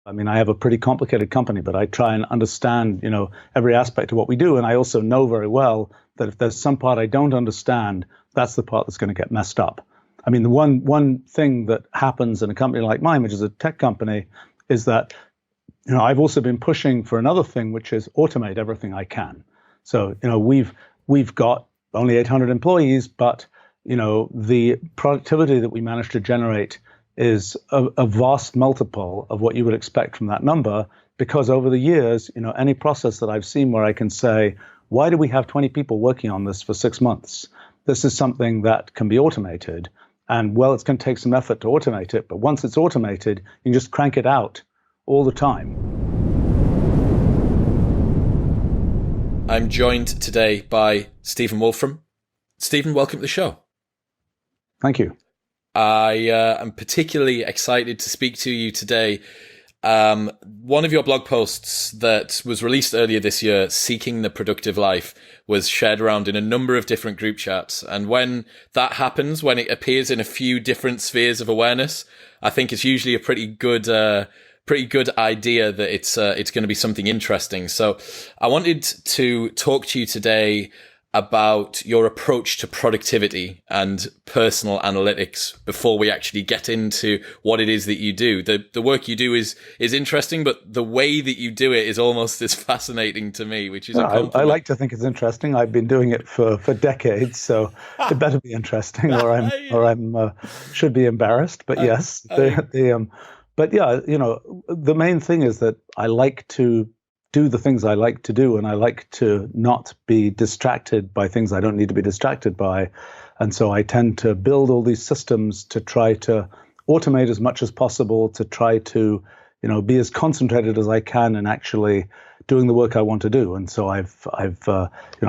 I mean, I have a pretty complicated company, but I try and understand, every aspect of what we do. And I also know very well that if there's some part I don't understand, that's the part that's going to get messed up. I mean, the one thing that happens in a company like mine, which is a tech company, is that, I've also been pushing for another thing, which is automate everything I can. So, we've got only 800 employees, but, the productivity that we managed to generate is a vast multiple of what you would expect from that number, because over the years, any process that I've seen where I can say, why do we have 20 people working on this for 6 months? This is something that can be automated. And well, it's going to take some effort to automate it, but once it's automated, you can just crank it out all the time. I'm joined today by Stephen Wolfram. Stephen, welcome to the show. Thank you. I am particularly excited to speak to you today. One of your blog posts that was released earlier this year, Seeking the Productive Life, was shared around in a number of different group chats. And when that happens, when it appears in a few different spheres of awareness, I think it's usually a pretty good idea that it's going to be something interesting. So I wanted to talk to you today about your approach to productivity and personal analytics before we actually get into what it is that you do. The work you do is interesting, but the way that you do it is almost as fascinating to me, which is a compliment. I like to think it's interesting. I've been doing it for decades, so it better be interesting, or I'm should be embarrassed. But yes, but yeah, the main thing is that I like to do the things I like to do, and I like to not be distracted by things I don't need to be distracted by. And so I tend to build all these systems to try to automate as much as possible, to try to, be as concentrated as I can in actually doing the work I want to do. And so I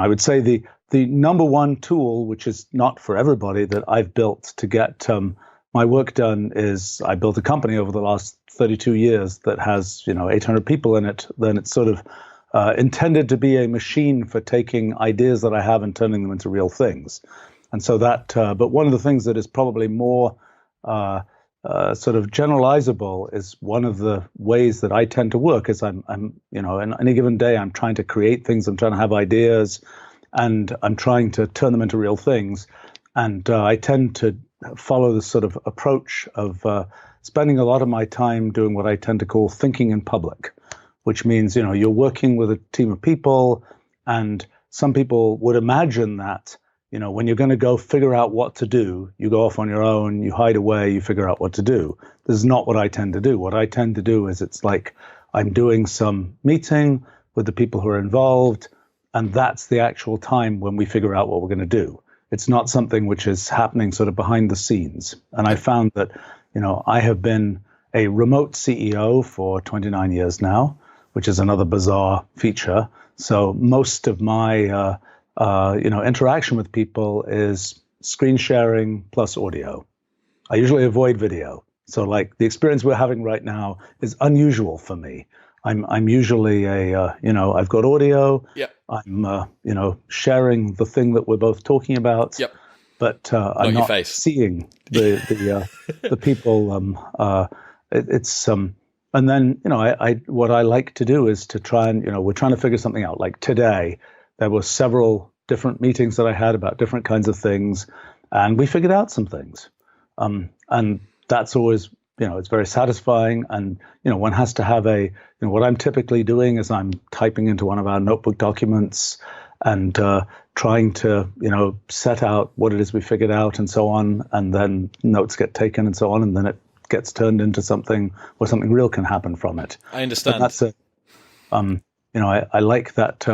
would say the number one tool, which is not for everybody, that I've built to get my work done is I built a company over the last 32 years that has, 800 people in it. Then it's sort of intended to be a machine for taking ideas that I have and turning them into real things. And so that, but one of the things that is probably more sort of generalizable is one of the ways that I tend to work is I'm in any given day, I'm trying to create things, I'm trying to have ideas, and I'm trying to turn them into real things. And I tend to follow this sort of approach of spending a lot of my time doing what I tend to call thinking in public, which means, you're working with a team of people, and some people would imagine that, when you're going to go figure out what to do, you go off on your own, you hide away, you figure out what to do. This is not what I tend to do. What I tend to do is it's like I'm doing some meeting with the people who are involved, and that's the actual time when we figure out what we're going to do. It's not something which is happening sort of behind the scenes. And I found that, I have been a remote CEO for 29 years now, which is another bizarre feature. So most of my, interaction with people is screen sharing plus audio. I usually avoid video. So like the experience we're having right now is unusual for me. I'm usually I've got audio. Yep. I'm, sharing the thing that we're both talking about. Yep. But I'm not seeing the people. And then I what I like to do is to try and we're trying to figure something out. Like today, there were several different meetings that I had about different kinds of things, and we figured out some things. And that's always it's very satisfying. And one has to have what I'm typically doing is I'm typing into one of our notebook documents and trying to, set out what it is we figured out and so on. And then notes get taken and so on. And then it gets turned into something where something real can happen from it. I understand. And that's I like that.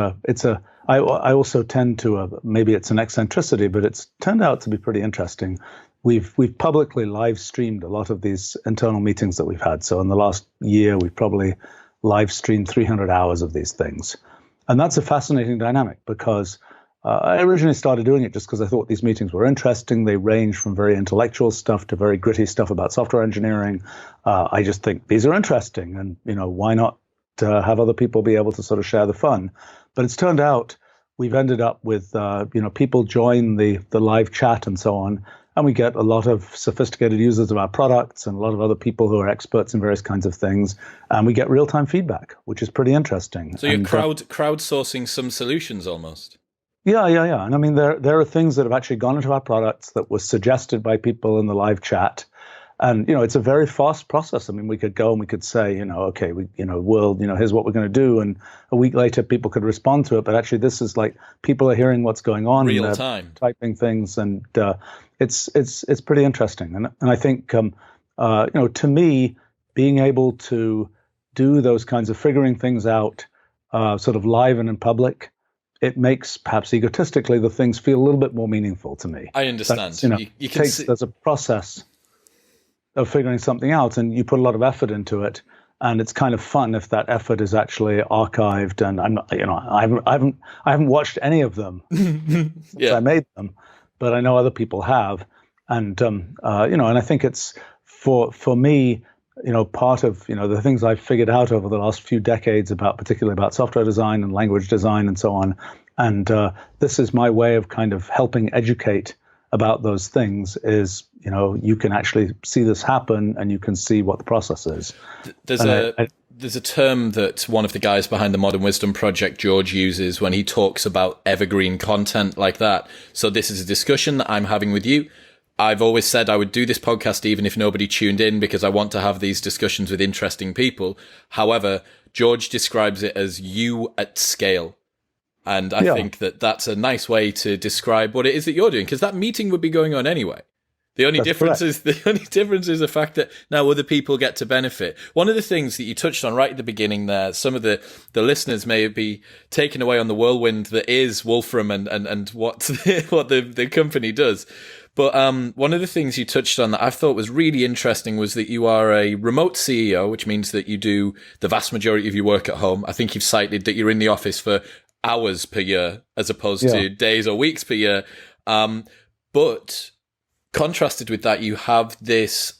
I also tend to, maybe it's an eccentricity, but it's turned out to be pretty interesting. We've publicly live streamed a lot of these internal meetings that we've had. So in the last year, we've probably live streamed 300 hours of these things. And that's a fascinating dynamic because I originally started doing it just because I thought these meetings were interesting. They range from very intellectual stuff to very gritty stuff about software engineering. I just think these are interesting, and why not have other people be able to sort of share the fun? But it's turned out we've ended up with people join the live chat and so on, and we get a lot of sophisticated users of our products and a lot of other people who are experts in various kinds of things, and we get real-time feedback, which is pretty interesting. So you're crowdsourcing some solutions almost. Yeah. And I mean, there are things that have actually gone into our products that were suggested by people in the live chat. And, it's a very fast process. I mean, we could go and we could say, okay, world, here's what we're going to do. And a week later, people could respond to it. But actually, this is like people are hearing what's going on. Real time. Typing things. And it's pretty interesting. And I think, to me, being able to do those kinds of figuring things out sort of live and in public, it makes perhaps egotistically the things feel a little bit more meaningful to me. I understand. You can see there's a process of figuring something out, and you put a lot of effort into it, and it's kind of fun if that effort is actually archived. And I haven't watched any of them since I made them, but I know other people have, and and I think it's for me, part of the things I've figured out over the last few decades particularly about software design and language design and so on, and this is my way of kind of helping educate about those things is, you can actually see this happen and you can see what the process is. There's a term that one of the guys behind the Modern Wisdom Project, George, uses when he talks about evergreen content like that. So this is a discussion that I'm having with you. I've always said I would do this podcast even if nobody tuned in because I want to have these discussions with interesting people. However, George describes it as you at scale. And I think that that's a nice way to describe what it is that you're doing, because that meeting would be going on anyway. The only difference is the fact that now other people get to benefit. One of the things that you touched on right at the beginning there, some of the listeners may be taken away on the whirlwind that is Wolfram and what the company does. But one of the things you touched on that I thought was really interesting was that you are a remote CEO, which means that you do the vast majority of your work at home. I think you've cited that you're in the office for hours per year as opposed to days or weeks per year. But contrasted with that, you have this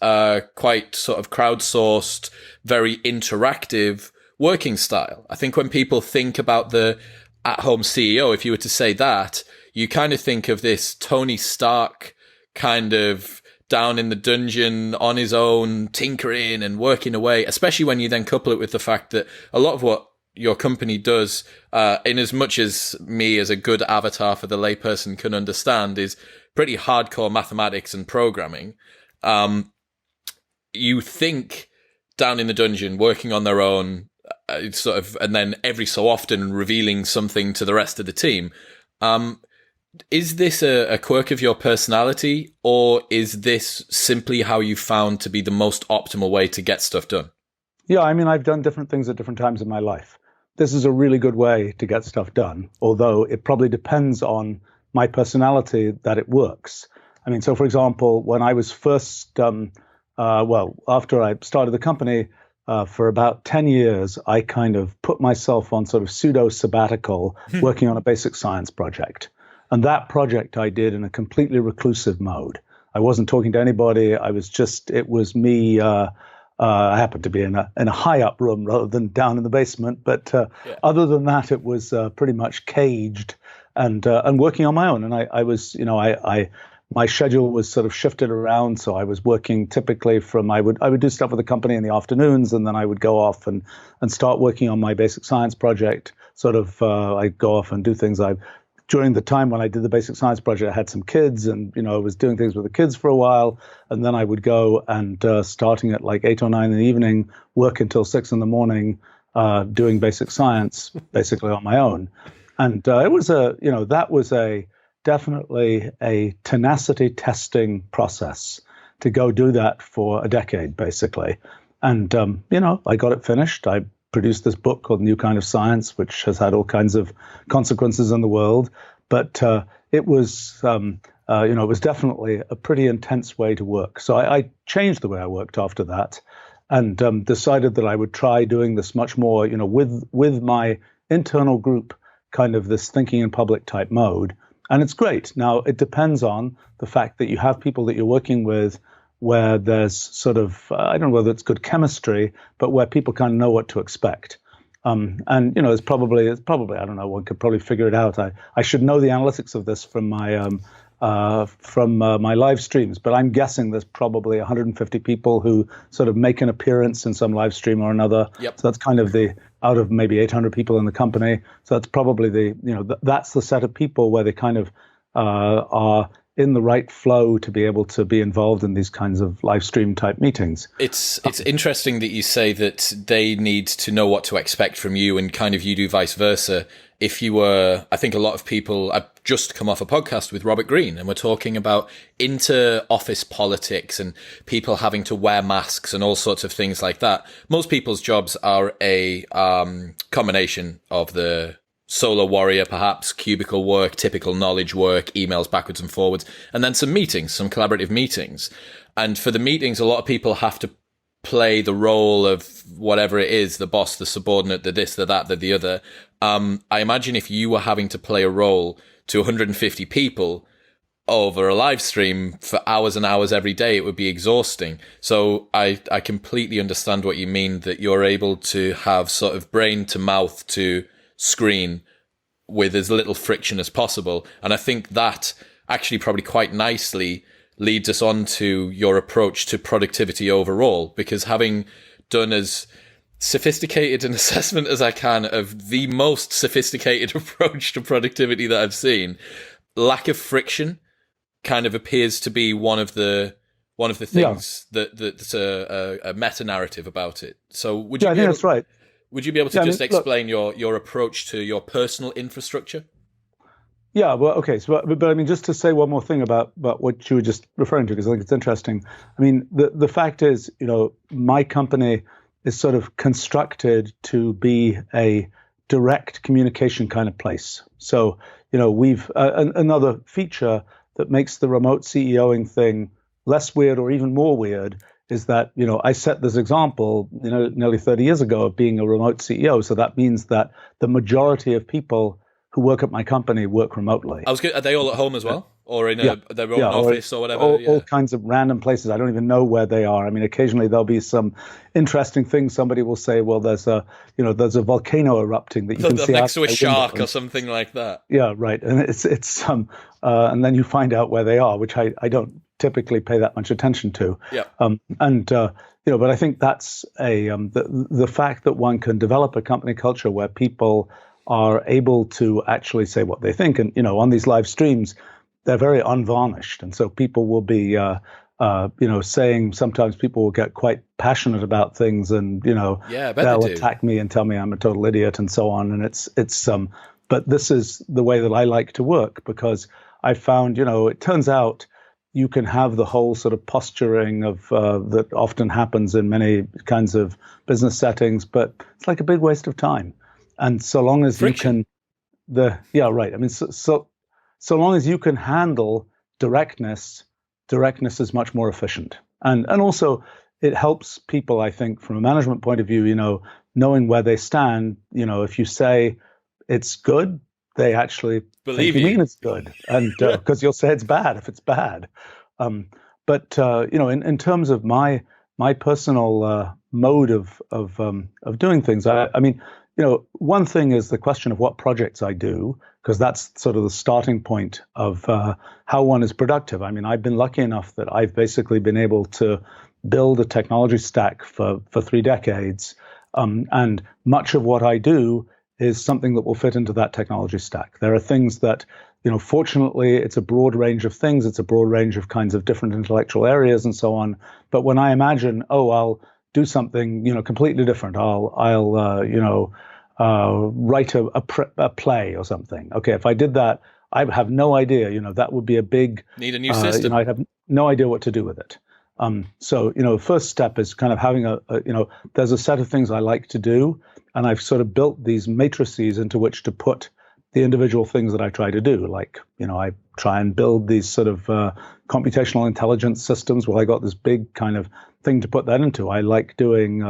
quite sort of crowdsourced, very interactive working style. I think when people think about the at-home CEO, if you were to say that, you kind of think of this Tony Stark kind of down in the dungeon on his own, tinkering and working away, especially when you then couple it with the fact that a lot of what your company does, in as much as me as a good avatar for the layperson can understand, is pretty hardcore mathematics and programming. You think down in the dungeon, working on their own, and then every so often revealing something to the rest of the team. Is this a quirk of your personality, or is this simply how you found to be the most optimal way to get stuff done? Yeah, I mean, I've done different things at different times in my life. This is a really good way to get stuff done, although it probably depends on my personality that it works. I mean, so for example, when I was first, after I started the company, for about 10 years, I kind of put myself on sort of pseudo sabbatical working on a basic science project. And that project I did in a completely reclusive mode. I wasn't talking to anybody. It was me. I happened to be in a high up room rather than down in the basement. But other than that, it was pretty much caged and working on my own. And I was, my schedule was sort of shifted around. So I was working typically I would do stuff with the company in the afternoons, and then I would go off and start working on my basic science project. I'd go off and do things. During the time when I did the basic science project, I had some kids, and I was doing things with the kids for a while, and then I would go and starting at like 8 or 9 in the evening, work until 6 in the morning, doing basic science basically on my own. And it was that was definitely a tenacity testing process to go do that for a decade basically. And I got it finished. I produced this book called New Kind of Science, which has had all kinds of consequences in the world. But it was, it was definitely a pretty intense way to work. So I changed the way I worked after that, and decided that I would try doing this much more, with my internal group, kind of this thinking in public type mode. And it's great. Now, it depends on the fact that you have people that you're working with where there's sort of, I don't know whether it's good chemistry, but where people kind of know what to expect. And, it's probably, I don't know, one could probably figure it out. I should know the analytics of this from my from my live streams, but I'm guessing there's probably 150 people who sort of make an appearance in some live stream or another. Yep. So that's kind of out of maybe 800 people in the company. So that's probably that's the set of people where they kind of are in the right flow to be able to be involved in these kinds of live stream type meetings. It's interesting that you say that they need to know what to expect from you, and kind of you do vice versa. If you were, I think a lot of people, I've just come off a podcast with Robert Greene, and we're talking about inter-office politics and people having to wear masks and all sorts of things like that. Most people's jobs are a combination of the solo warrior, perhaps, cubicle work, typical knowledge work, emails backwards and forwards, and then some meetings, some collaborative meetings. And for the meetings, a lot of people have to play the role of whatever it is, the boss, the subordinate, the this, the that, the other. I imagine if you were having to play a role to 150 people over a live stream for hours and hours every day, it would be exhausting. So I completely understand what you mean, that you're able to have sort of brain to mouth to screen with as little friction as possible. And I think that actually probably quite nicely leads us on to your approach to productivity overall, because having done as sophisticated an assessment as I can of the most sophisticated approach to productivity that I've seen, lack of friction kind of appears to be one of the things that's a meta narrative about it. So would you? I think that's right. Would you be able to just explain your approach to your personal infrastructure? Yeah, well, okay. So, but I mean, just to say one more thing about what you were just referring to, because I think it's interesting. I mean, the fact is, my company is sort of constructed to be a direct communication kind of place. So, we've another feature that makes the remote CEOing thing less weird or even more weird is that, I set this example, nearly 30 years ago of being a remote CEO. So that means that the majority of people who work at my company work remotely. Are they all at home as well? Or in their own office or whatever? All kinds of random places. I don't even know where they are. I mean, occasionally there'll be some interesting thing. Somebody will say, well, there's a volcano erupting that you can see next to a shark window. Or something like that. Yeah, right. And it's and then you find out where they are, which I don't typically pay that much attention to. Yeah. But I think that's the fact that one can develop a company culture where people are able to actually say what they think. And, on these live streams, they're very unvarnished. And so people will be, saying, sometimes people will get quite passionate about things and, they'll attack me and tell me I'm a total idiot and so on. And but this is the way that I like to work, because I found, it turns out you can have the whole sort of posturing of that often happens in many kinds of business settings, but it's like a big waste of time. And so long as friction. I mean, so long as you can handle directness is much more efficient. And also it helps people, I think, from a management point of view, knowing where they stand. If you say it's good, they actually believe you mean it's good. And because you'll say it's bad if it's bad. But in terms of my personal mode of doing things, I mean, one thing is the question of what projects I do, because that's sort of the starting point of how one is productive. I mean, I've been lucky enough that I've basically been able to build a technology stack for 3 decades. And much of what I do is something that will fit into that technology stack. There are things that, fortunately, it's a broad range of things. It's a broad range of kinds of different intellectual areas and so on. But when I imagine, I'll do something, completely different. I'll write a play or something. Okay, if I did that, I have no idea. That would be a big need a new system. I'd have no idea what to do with it. So first step is kind of having there's a set of things I like to do, and I've sort of built these matrices into which to put the individual things that I try to do. Like, I try and build these sort of computational intelligence systems. Well, I got this big kind of thing to put that into. I like doing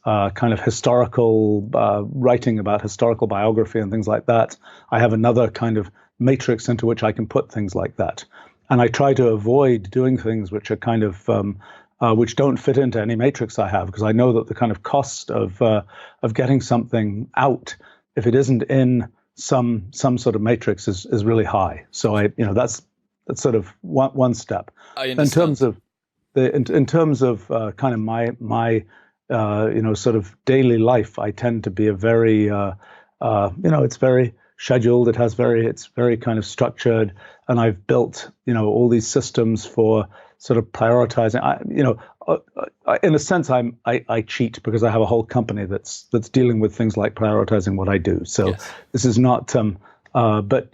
kind of historical writing about historical biography and things like that. I have another kind of matrix into which I can put things like that. And I try to avoid doing things which are kind of which don't fit into any matrix I have, because I know that the kind of cost of getting something out, if it isn't in some sort of matrix, is really high. So that's That's sort of one step. I understand. In terms of kind of my sort of daily life, I tend to be a very it's very scheduled. It's very kind of structured, and I've built all these systems for sort of prioritizing. In a sense, I cheat because I have a whole company that's dealing with things like prioritizing what I do. So Yes. this is not, but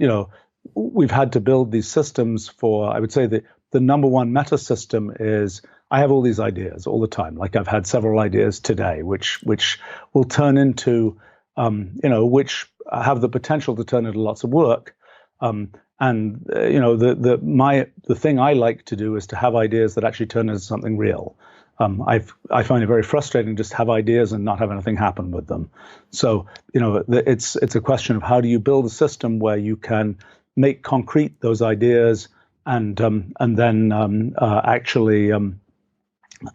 we've had to build these systems for. I would say that the number one meta system is I have all these ideas all the time. Like I've had several ideas today, which will turn into, which have the potential to turn into lots of work. The thing I like to do is to have ideas that actually turn into something real. I find it very frustrating just have ideas and not have anything happen with them. So it's a question of how do you build a system where you can make concrete those ideas and then actually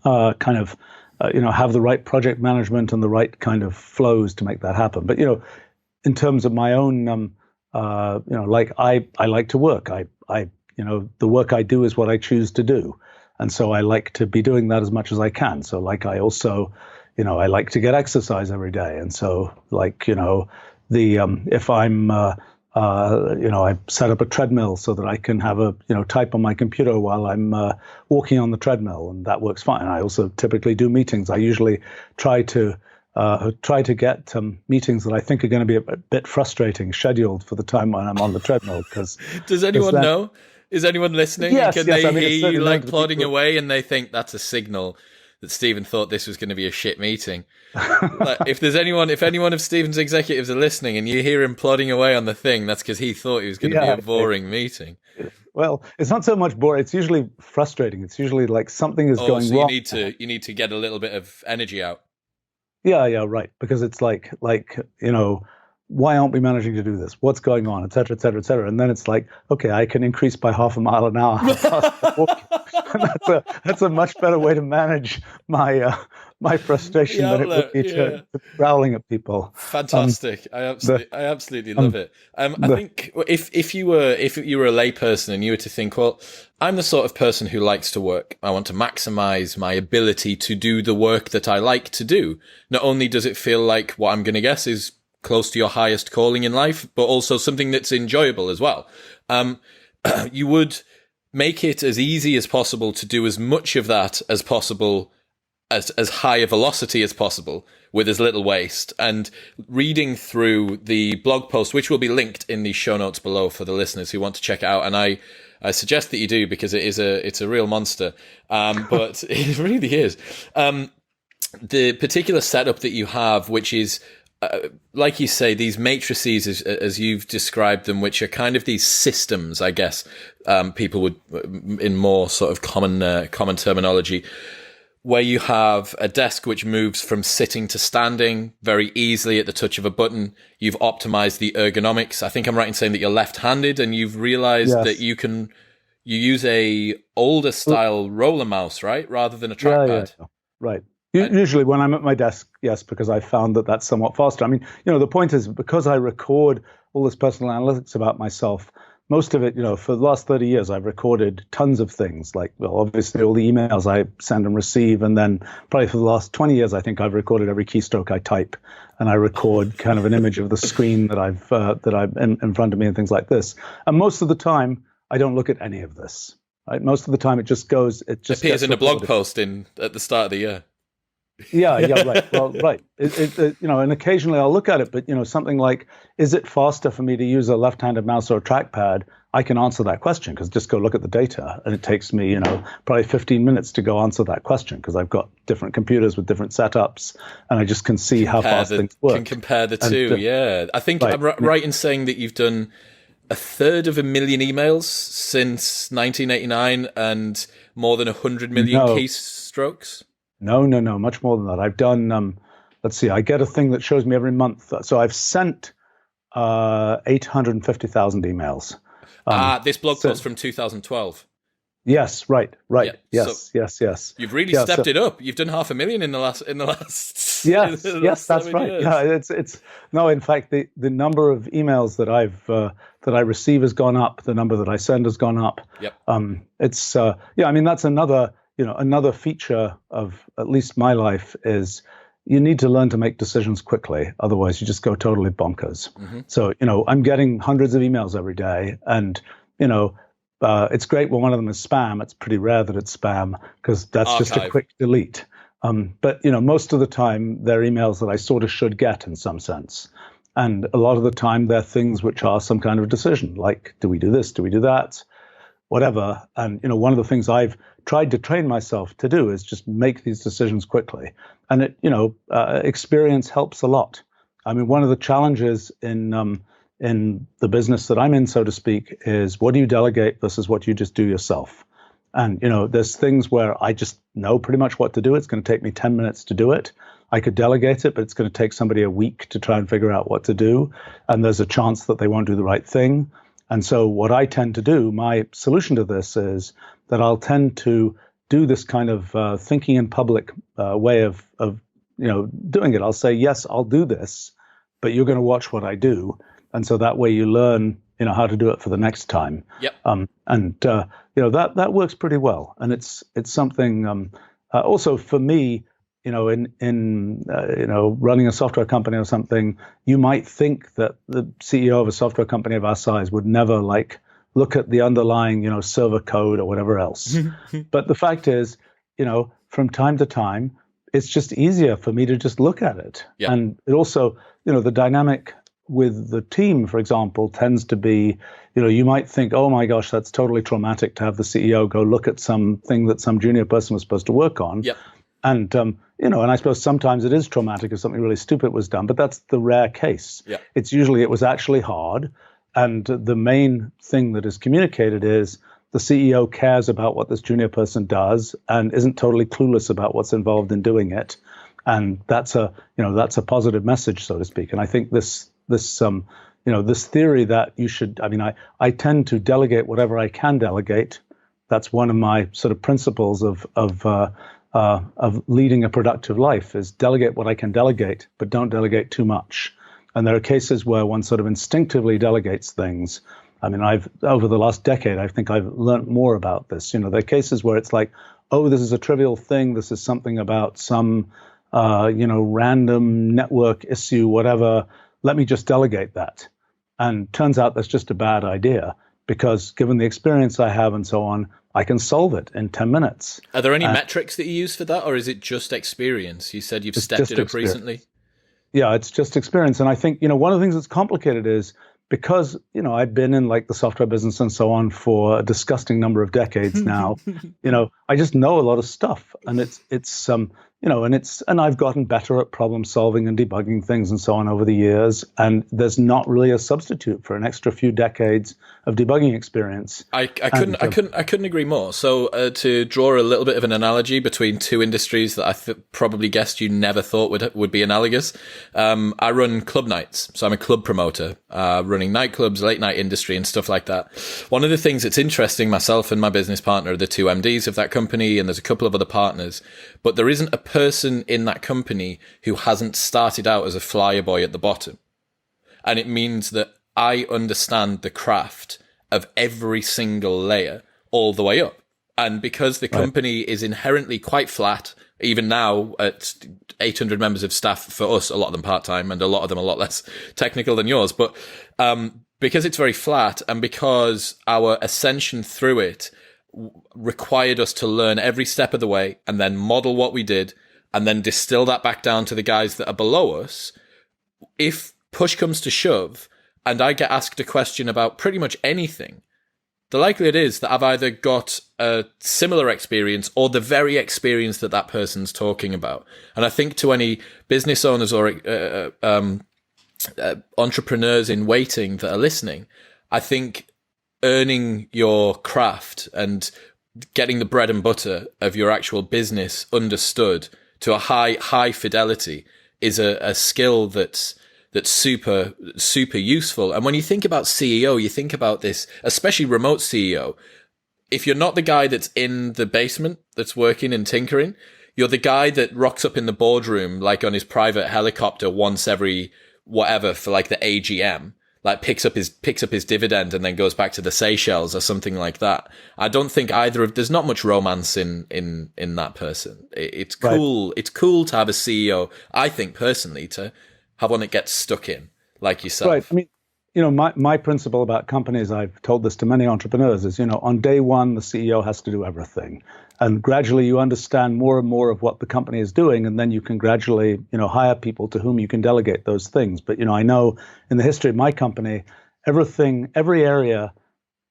kind of have the right project management and the right kind of flows to make that happen. But in terms of my own like I like to work. The work I do is what I choose to do. And so I like to be doing that as much as I can. So like I also, I like to get exercise every day. And so like, if I'm, I set up a treadmill so that I can have type on my computer while I'm walking on the treadmill, and that works fine. I also typically do meetings. I usually try to get meetings that I think are going to be a bit frustrating scheduled for the time when I'm on the treadmill. Because does anyone know? Is anyone listening? Yes, Can yes, they I mean, hear you like plodding people away and they think that's a signal that Stephen thought this was going to be a shit meeting? Like, if anyone of Stephen's executives are listening and you hear him plodding away on the thing, that's because he thought it was going to be a boring meeting. Well, it's not so much boring. It's usually frustrating. It's usually like something is going wrong. You need to get a little bit of energy out. Yeah, right. Because it's like why aren't we managing to do this? What's going on, et cetera, et cetera, et cetera. And then it's like, okay, I can increase by half a mile an hour. That's a much better way to manage my frustration than it would be to growling at people. Fantastic. I absolutely love it. I think if you were a layperson and you were to think, well, I'm the sort of person who likes to work. I want to maximize my ability to do the work that I like to do. Not only does it feel like what I'm going to guess is close to your highest calling in life, but also something that's enjoyable as well. You would make it as easy as possible to do as much of that as possible, as high a velocity as possible, with as little waste. And reading through the blog post, which will be linked in the show notes below for the listeners who want to check it out, and I suggest that you do because it's a real monster. But it really is. The particular setup that you have, which is like you say, these matrices, as you've described them, which are kind of these systems, I guess, people would, in more sort of common terminology, where you have a desk which moves from sitting to standing very easily at the touch of a button. You've optimized the ergonomics. I think I'm right in saying that you're left-handed, and you've realized that you use a older style roller mouse, right, rather than a trackpad. Yeah. Right. Usually when I'm at my desk, yes, because I found that that's somewhat faster. I mean, the point is because I record all this personal analytics about myself, most of it, for the last 30 years, I've recorded tons of things like, well, obviously all the emails I send and receive. And then probably for the last 20 years, I think I've recorded every keystroke I type, and I record kind of an image of the screen that I've in front of me and things like this. And most of the time, I don't look at any of this. Right? Most of the time, it just appears in a blog post at the start of the year. Yeah, right. Well, right. And occasionally I'll look at it, but something like, is it faster for me to use a left-handed mouse or a trackpad? I can answer that question because just go look at the data, and it takes me, probably 15 minutes to go answer that question because I've got different computers with different setups, and I just can see how fast things work. Can compare the two. Yeah, I think I'm right in saying that you've done 1/3 of a million emails since 1989 and more than 100 million keystrokes. No, much more than that. I've done, let's see, I get a thing that shows me every month. So I've sent 850,000 emails. This blog post from 2012. Yes, right. Yeah, yes. You've really stepped it up. You've done 500,000 in the last in the last that's 7 right. years. Yeah, it's no. In fact, the number of emails that I receive has gone up. The number that I send has gone up. Yep. It's yeah. I mean, that's another feature of at least my life is you need to learn to make decisions quickly. Otherwise, you just go totally bonkers. Mm-hmm. So I'm getting hundreds of emails every day, and it's great when one of them is spam. It's pretty rare that it's spam because that's Archive. just a quick delete. But most of the time they're emails that I sort of should get in some sense. And a lot of the time they're things which are some kind of decision, like, do we do this? Do we do that? Whatever. And, one of the things I've tried to train myself to do is just make these decisions quickly. And experience helps a lot. I mean, one of the challenges in the business that I'm in, so to speak, is what do you delegate versus what you just do yourself? And, there's things where I just know pretty much what to do. It's going to take me 10 minutes to do it. I could delegate it, but it's going to take somebody a week to try and figure out what to do. And there's a chance that they won't do the right thing. And so what I tend to do, my solution to this is that I'll tend to do this kind of thinking in public way of doing it. I'll say, yes, I'll do this, but you're going to watch what I do. And so that way you learn how to do it for the next time. Yep. That works pretty well. And it's something also for me, in running a software company or something, you might think that the CEO of a software company of our size would never look at the underlying, server code or whatever else. But the fact is, from time to time, it's just easier for me to just look at it. Yep. And it also, the dynamic with the team, for example, tends to be, you might think, oh my gosh, that's totally traumatic to have the CEO go look at something that some junior person was supposed to work on. Yep. And, and I suppose sometimes it is traumatic if something really stupid was done, but that's the rare case. Yep. It's usually it was actually hard. And the main thing that is communicated is the CEO cares about what this junior person does and isn't totally clueless about what's involved in doing it. And that's a positive message, so to speak. And I think this theory that you should, I tend to delegate whatever I can delegate. That's one of my sort of principles of leading a productive life is delegate what I can delegate, but don't delegate too much. And there are cases where one sort of instinctively delegates things. I mean, over the last decade, I think I've learned more about this. There are cases where it's like, oh, this is a trivial thing. This is something about some, random network issue, whatever. Let me just delegate that. And turns out that's just a bad idea because given the experience I have and so on, I can solve it in 10 minutes. Are there any metrics that you use for that, or is it just experience? You said you've stepped it up recently. Yeah, it's just experience. And I think, one of the things that's complicated is because, I've been in the software business and so on for a disgusting number of decades now, I just know a lot of stuff. And and I've gotten better at problem solving and debugging things and so on over the years. And there's not really a substitute for an extra few decades of debugging experience. I couldn't agree more. So to draw a little bit of an analogy between two industries that I probably guessed you never thought would be analogous. I run club nights. So I'm a club promoter, running nightclubs, late night industry and stuff like that. One of the things that's interesting, myself and my business partner are the two MDs of that company, and there's a couple of other partners, but there isn't a person in that company who hasn't started out as a flyer boy at the bottom. And it means that I understand the craft of every single layer all the way up. And because the company is inherently quite flat, even now at 800 members of staff, for us, a lot of them part-time and a lot of them a lot less technical than yours. But because it's very flat and because our ascension through it required us to learn every step of the way and then model what we did and then distill that back down to the guys that are below us, if push comes to shove and I get asked a question about pretty much anything, the likelihood is that I've either got a similar experience or the very experience that that person's talking about. And I think to any business owners or entrepreneurs in waiting that are listening, I think earning your craft and getting the bread and butter of your actual business understood to a high fidelity is a skill that's super useful. And when you think about CEO, you think about this, especially remote CEO. If you're not the guy that's in the basement that's working and tinkering, You're the guy that rocks up in the boardroom, like on his private helicopter once every whatever for like the AGM, like picks up his dividend and then goes back to the Seychelles or something like that. I don't think there's not much romance in that person. It's cool. Right. It's cool to have a CEO, I think personally, to have one that gets stuck in like yourself. Right. I mean, my principle about companies, I've told this to many entrepreneurs, is, on day one, the CEO has to do everything. And gradually you understand more and more of what the company is doing. And then you can gradually, hire people to whom you can delegate those things. But, I know in the history of my company, every area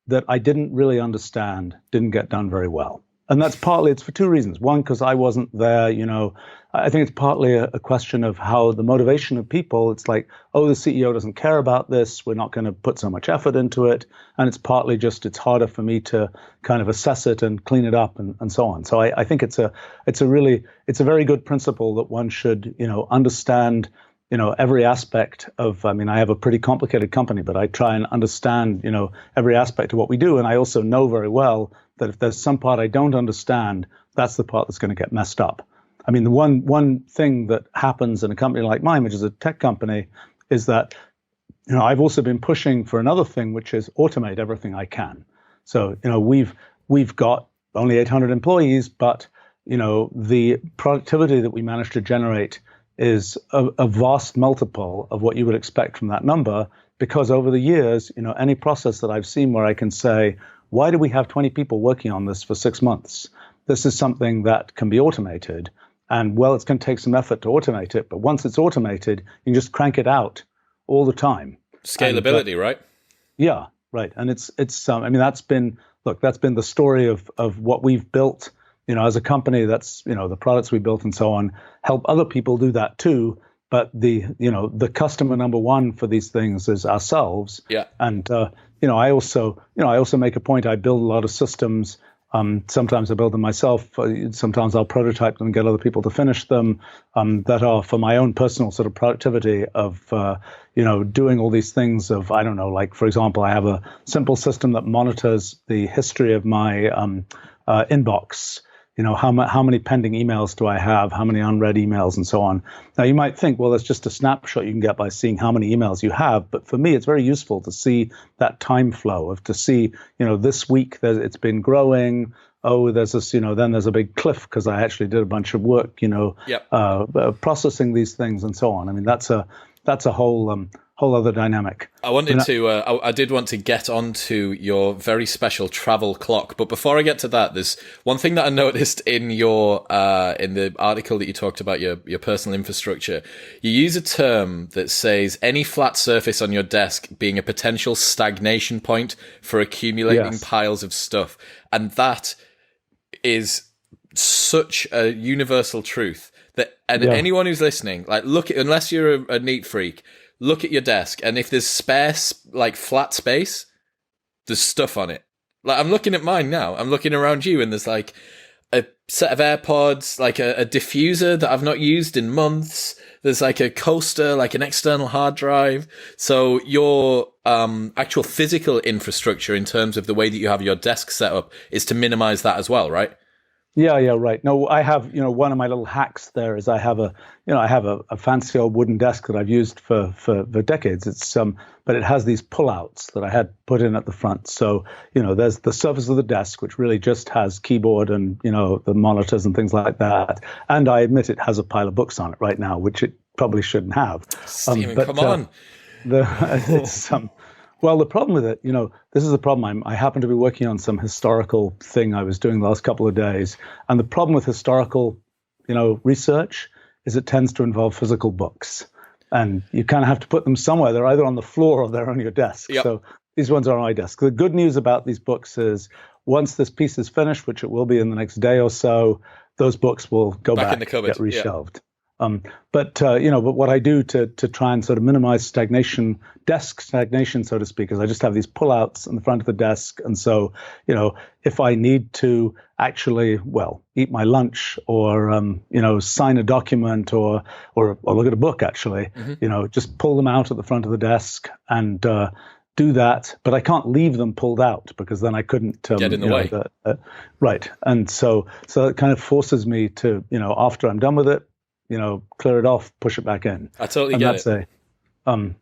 that I didn't really understand didn't get done very well. And that's it's for two reasons. One, because I wasn't there, I think it's partly a question of how the motivation of people, it's like, oh, the CEO doesn't care about this, we're not going to put so much effort into it. And it's partly just, it's harder for me to kind of assess it and clean it up and so on. So I think it's a very good principle that one should, understand, every aspect of, I have a pretty complicated company, but I try and understand, every aspect of what we do. And I also know very well that if there's some part I don't understand, that's the part that's going to get messed up. The one thing that happens in a company like mine, which is a tech company, is that, I've also been pushing for another thing, which is automate everything I can. So, we've got only 800 employees, but, the productivity that we managed to generate is a vast multiple of what you would expect from that number, because over the years, any process that I've seen where I can say, why do we have 20 people working on this for 6 months? This is something that can be automated. And well, it's going to take some effort to automate it. But once it's automated, you can just crank it out all the time. Scalability, and, right? Yeah, right. And that's been the story of what we've built, as a company. That's, the products we built and so on, help other people do that too. But the customer number one for these things is ourselves. Yeah. And, I also make a point, I build a lot of systems. Sometimes I build them myself. Sometimes I'll prototype them and get other people to finish them, that are for my own personal sort of productivity of, doing all these things of, I don't know, like, for example, I have a simple system that monitors the history of my inbox. How many pending emails do I have? How many unread emails and so on? Now, you might think, well, that's just a snapshot you can get by seeing how many emails you have. But for me, it's very useful to see that time flow to see, this week it's been growing. Oh, there's this, then there's a big cliff because I actually did a bunch of work, Yep. Processing these things and so on. That's a whole other dynamic. I did want to get onto your very special travel clock, but before I get to that, there's one thing that I noticed in your in the article that you talked about your personal infrastructure. You use a term that says any flat surface on your desk being a potential stagnation point for accumulating piles of stuff, and that is such a universal truth that anyone who's listening, like, unless you're a neat freak, look at your desk, and if there's like flat space, there's stuff on it. Like, I'm looking at mine now. I'm looking around you, and there's like a set of AirPods, like a diffuser that I've not used in months. There's like a coaster, like an external hard drive. So your actual physical infrastructure in terms of the way that you have your desk set up is to minimize that as well, right? Yeah, right. No, I have, one of my little hacks there is I have a fancy old wooden desk that I've used for decades. It's but it has these pullouts that I had put in at the front. So, there's the surface of the desk, which really just has keyboard and, the monitors and things like that. And I admit it has a pile of books on it right now, which it probably shouldn't have. Stephen, come on. Well, the problem with it, this is the problem. I happen to be working on some historical thing I was doing the last couple of days. And the problem with historical, research is it tends to involve physical books. And you kind of have to put them somewhere. They're either on the floor or they're on your desk. Yep. So these ones are on my desk. The good news about these books is once this piece is finished, which it will be in the next day or so, those books will go back in the cupboard, get reshelved. But what I do to try and sort of minimize desk stagnation, so to speak, is I just have these pullouts in the front of the desk. And so, if I need to actually, eat my lunch or, sign a document or look at a book, actually, just pull them out at the front of the desk and, do that, but I can't leave them pulled out because then I couldn't get in the way. Right. And so it kind of forces me to, after I'm done with it, clear it off, push it back in. I totally get it.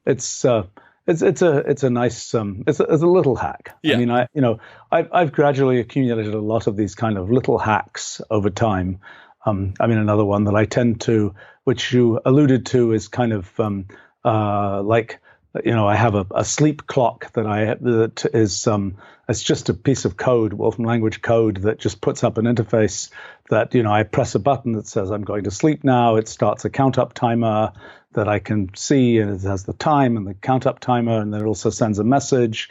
It's a nice it's a little hack. Yeah. I mean, I've gradually accumulated a lot of these kind of little hacks over time. Another one that I tend to, which you alluded to, is kind of like, I have a sleep clock that is it's just a piece of code, Wolfram language code, that just puts up an interface that, I press a button that says I'm going to sleep now. It starts a count up timer that I can see, and it has the time and the count up timer, and then it also sends a message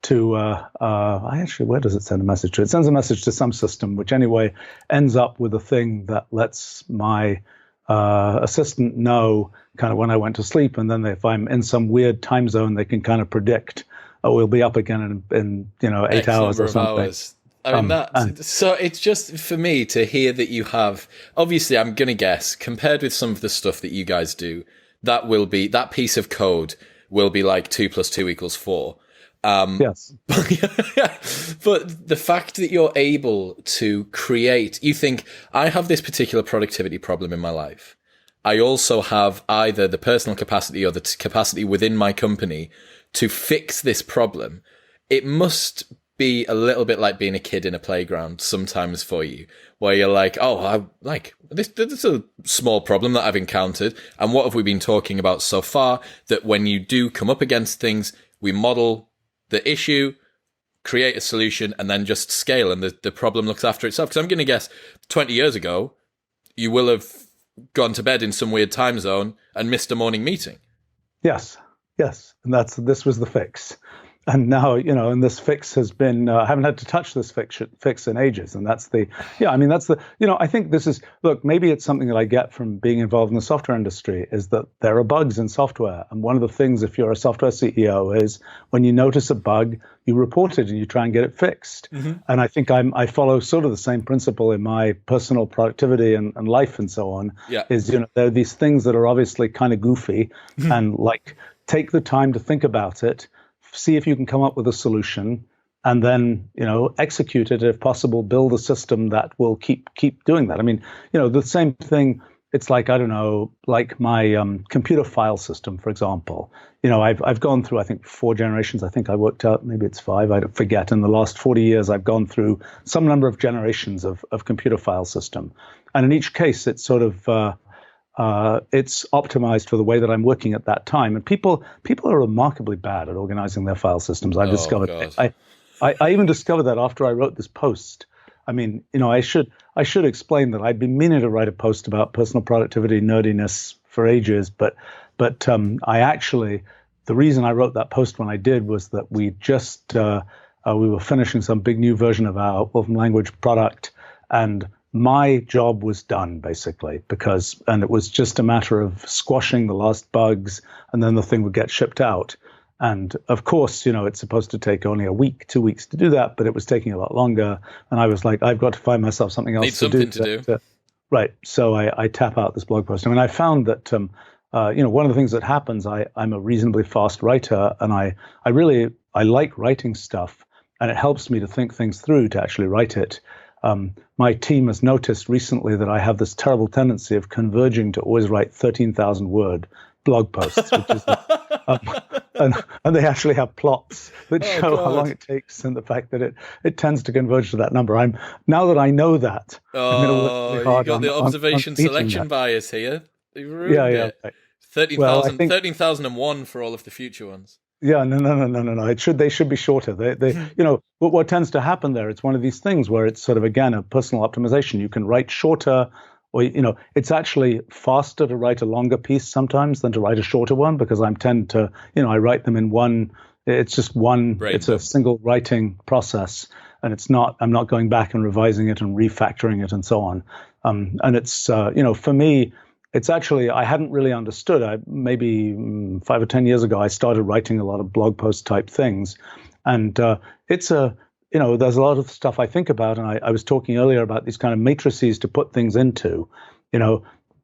to where does it send a message to? It sends a message to some system, which anyway ends up with a thing that lets my assistant know kind of when I went to sleep, and then if I'm in some weird time zone, they can kind of predict, we'll be up again in 8 hours or something. So it's just for me to hear that you have, obviously I'm going to guess, compared with some of the stuff that you guys do, that piece of code will be like 2 + 2 = 4. Yes. But the fact that you're able to create, you think, I have this particular productivity problem in my life. I also have either the personal capacity or the capacity within my company to fix this problem. It must be a little bit like being a kid in a playground sometimes for you, where you're like, this is a small problem that I've encountered. And what have we been talking about so far? That when you do come up against things, we model the issue, create a solution, and then just scale, and the problem looks after itself. Because I'm going to guess 20 years ago, you will have gone to bed in some weird time zone and missed a morning meeting. Yes. And this was the fix. And now, and this fix has been, I haven't had to touch this fix in ages. And I think this is, look, maybe it's something that I get from being involved in the software industry, is that there are bugs in software. And one of the things, if you're a software CEO, is when you notice a bug, you report it and you try and get it fixed. Mm-hmm. And I think I follow sort of the same principle in my personal productivity and life and so on. Yeah. Is, there are these things that are obviously kind of goofy and like, take the time to think about it, see if you can come up with a solution, and then, execute it if possible, build a system that will keep doing that. I mean, the same thing, it's like, I don't know, like my computer file system, for example. I've gone through, I think, 4 generations. I think I worked out, maybe it's 5, I forget. In the last 40 years, I've gone through some number of generations of computer file system. And in each case, it's sort of, it's optimized for the way that I'm working at that time. And people are remarkably bad at organizing their file systems. I've discovered. I even discovered that after I wrote this post. I mean, I should explain that I'd been meaning to write a post about personal productivity nerdiness for ages, but I actually, the reason I wrote that post when I did was that we just we were finishing some big new version of our Wolfram language product, and my job was done, basically, and it was just a matter of squashing the last bugs, and then the thing would get shipped out. And of course, it's supposed to take only a week, 2 weeks to do that, but it was taking a lot longer. And I was like, I've got to find myself something else to do. Right. So I tap out this blog post. I mean, I found that, one of the things that happens, I'm a reasonably fast writer, and I like writing stuff, and it helps me to think things through to actually write it. My team has noticed recently that I have this terrible tendency of converging to always write 13,000 word blog posts, which is, and they actually have plots that show how long it takes, and the fact that it tends to converge to that number. Now that I know that, I'm going to work really hard. You got the observation selection bias here. Yeah. Right. 13,001 for all of the future ones. Yeah, no. They should be shorter. They what tends to happen there, it's one of these things where it's sort of, again, a personal optimization. You can write shorter, or, it's actually faster to write a longer piece sometimes than to write a shorter one, because I tend to, I write them in one, it's just one, it's a single writing process, and I'm not going back and revising it and refactoring it and so on. And it's, for me, it's actually, I hadn't really understood. Maybe 5 or 10 years ago, I started writing a lot of blog post type things. And there's a lot of stuff I think about. And I was talking earlier about these kind of matrices to put things into.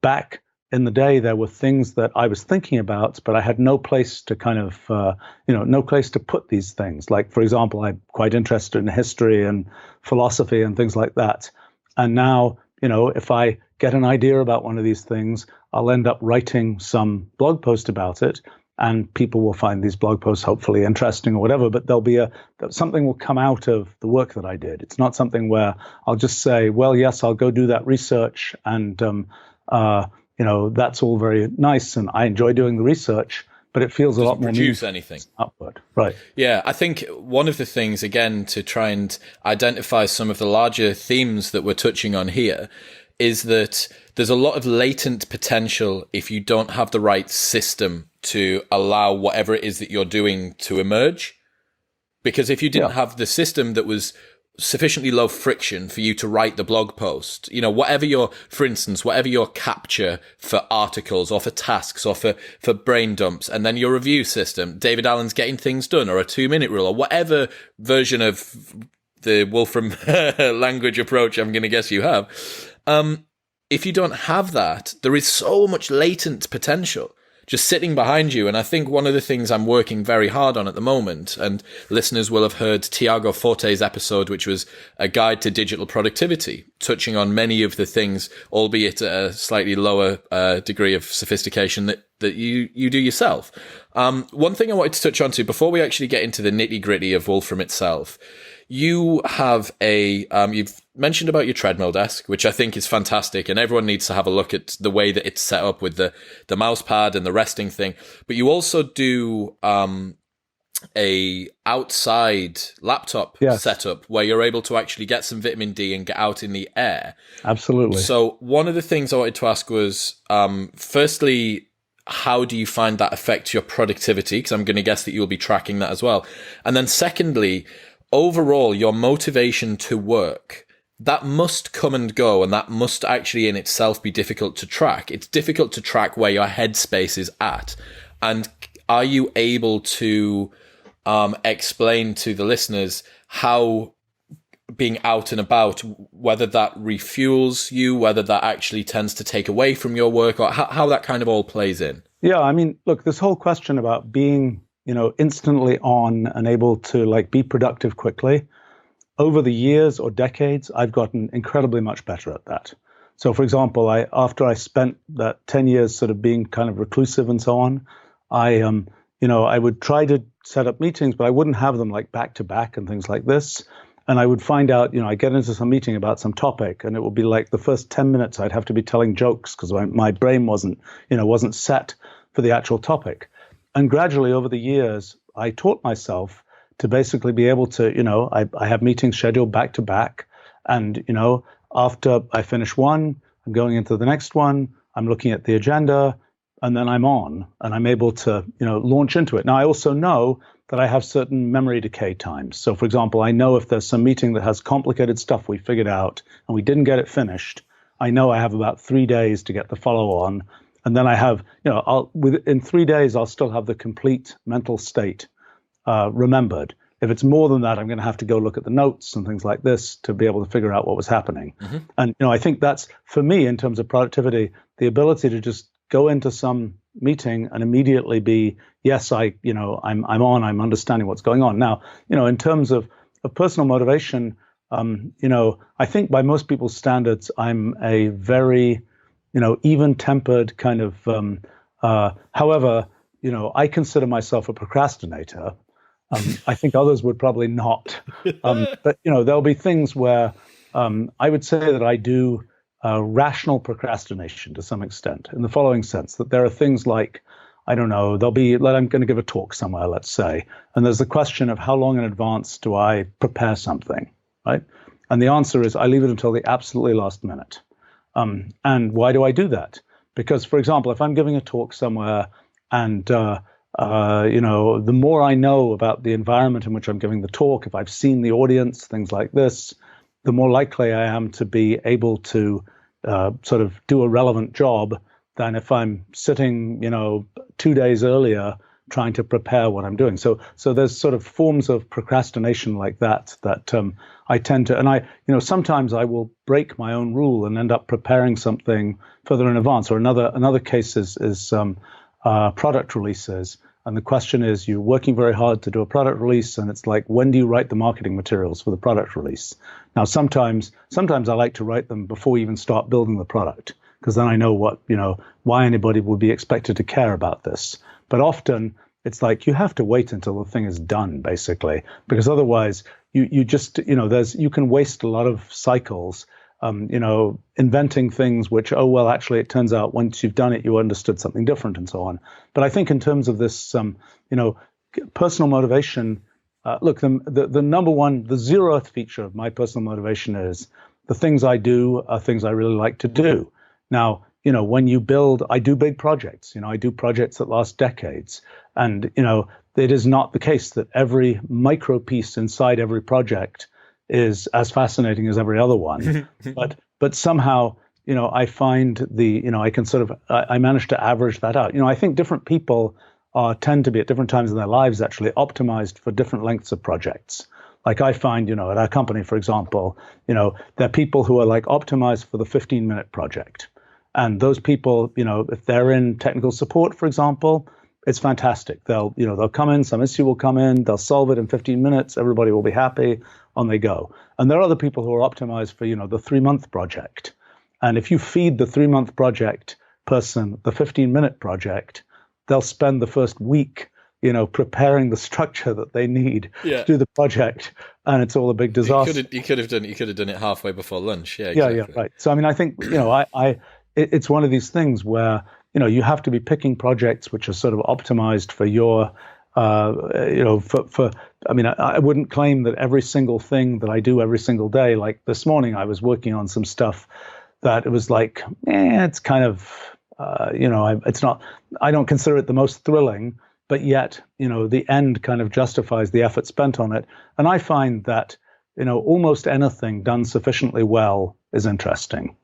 Back in the day there were things that I was thinking about, but I had no place to kind of, no place to put these things. Like, for example, I'm quite interested in history and philosophy and things like that. And now, if I get an idea about one of these things, I'll end up writing some blog post about it, and people will find these blog posts hopefully interesting or whatever, but something will come out of the work that I did. It's not something where I'll just say, well, yes, I'll go do that research, and that's all very nice, and I enjoy doing the research, but it feels a lot more produce anything upward. Right. Yeah, I think one of the things, again, to try and identify some of the larger themes that we're touching on here, is that there's a lot of latent potential if you don't have the right system to allow whatever it is that you're doing to emerge. Because if you didn't have the system that was sufficiently low friction for you to write the blog post, whatever your capture for articles or for tasks or for brain dumps, and then your review system, David Allen's Getting Things Done, or a 2-minute rule, or whatever version of the Wolfram language approach I'm going to guess you have. If you don't have that, there is so much latent potential just sitting behind you. And I think one of the things I'm working very hard on at the moment, and listeners will have heard Tiago Forte's episode, which was a guide to digital productivity, touching on many of the things, albeit at a slightly lower degree of sophistication that you do yourself. One thing I wanted to touch on to before we actually get into the nitty gritty of Wolfram itself, you have you've mentioned about your treadmill desk, which I think is fantastic, and everyone needs to have a look at the way that it's set up with the mouse pad and the resting thing. But you also do a outside laptop setup where you're able to actually get some vitamin D and get out in the air. Absolutely. So one of the things I wanted to ask was, firstly, how do you find that affects your productivity? Because I'm going to guess that you'll be tracking that as well. And then secondly, overall, your motivation to work, that must come and go, and that must actually in itself be difficult to track. It's difficult to track where your headspace is at. And are you able to explain to the listeners how being out and about, whether that refuels you, whether that actually tends to take away from your work, or how that kind of all plays in? Yeah, I mean, look, this whole question about being instantly on and able to be productive quickly. Over the years or decades, I've gotten incredibly much better at that. So, for example, after I spent that 10 years sort of being kind of reclusive and so on, I would try to set up meetings, but I wouldn't have them back to back and things like this. And I would find out, I get into some meeting about some topic, and it would be the first 10 minutes I'd have to be telling jokes because my brain wasn't set for the actual topic. And gradually over the years, I taught myself to basically be able to, I have meetings scheduled back to back. And, after I finish one, I'm going into the next one, I'm looking at the agenda, and then I'm on, and I'm able to, launch into it. Now, I also know that I have certain memory decay times. So, for example, I know if there's some meeting that has complicated stuff we figured out and we didn't get it finished, I know I have about 3 days to get the follow on. And then I have, in 3 days, I'll still have the complete mental state remembered. If it's more than that, I'm going to have to go look at the notes and things like this to be able to figure out what was happening. Mm-hmm. And, I think that's, for me, in terms of productivity, the ability to just go into some meeting and immediately be, yes, I'm on, I'm understanding what's going on. Now, in terms of personal motivation, I think by most people's standards, I'm a very even-tempered kind of, however, I consider myself a procrastinator. I think others would probably not. But, there'll be things where I would say that I do rational procrastination to some extent, in the following sense, that there are things like, I don't know, I'm going to give a talk somewhere, let's say, and there's the question of how long in advance do I prepare something, right? And the answer is I leave it until the absolutely last minute. And why do I do that? Because, for example, if I'm giving a talk somewhere and, the more I know about the environment in which I'm giving the talk, if I've seen the audience, things like this, the more likely I am to be able to sort of do a relevant job than if I'm sitting, 2 days earlier trying to prepare what I'm doing. So there's sort of forms of procrastination like that I tend to, and sometimes I will break my own rule and end up preparing something further in advance. Or another case is product releases. And the question is, you're working very hard to do a product release, and it's like, when do you write the marketing materials for the product release? Now, sometimes I like to write them before we even start building the product, because then I know why anybody would be expected to care about this. But often it's like you have to wait until the thing is done, basically, because otherwise you just, you can waste a lot of cycles, inventing things which, actually, it turns out once you've done it, you understood something different and so on. But I think in terms of this, personal motivation, look, the number one, the zeroth feature of my personal motivation is the things I do are things I really like to do. Now, when you build, I do big projects, I do projects that last decades. And, it is not the case that every micro piece inside every project is as fascinating as every other one. but somehow, I find I can I manage to average that out. I think different people tend to be at different times in their lives actually optimized for different lengths of projects. Like I find, at our company, for example, there are people who are like optimized for the 15-minute project. And those people, if they're in technical support, for example, it's fantastic. They'll come in, some issue will come in, they'll solve it in 15 minutes, everybody will be happy, on they go. And there are other people who are optimized for, the 3-month project. And if you feed the 3-month project person the 15-minute project, they'll spend the first week, preparing the structure that they need to do the project, and it's all a big disaster. You could have done it halfway before lunch. Yeah, exactly. Yeah, right. So I think it's one of these things where you have to be picking projects which are sort of optimized for your I wouldn't claim that every single thing that I do every single day. Like this morning, I was working on some stuff that it was like, it's kind of, it's not, I don't consider it the most thrilling, but yet, the end kind of justifies the effort spent on it. And I find that, almost anything done sufficiently well is interesting.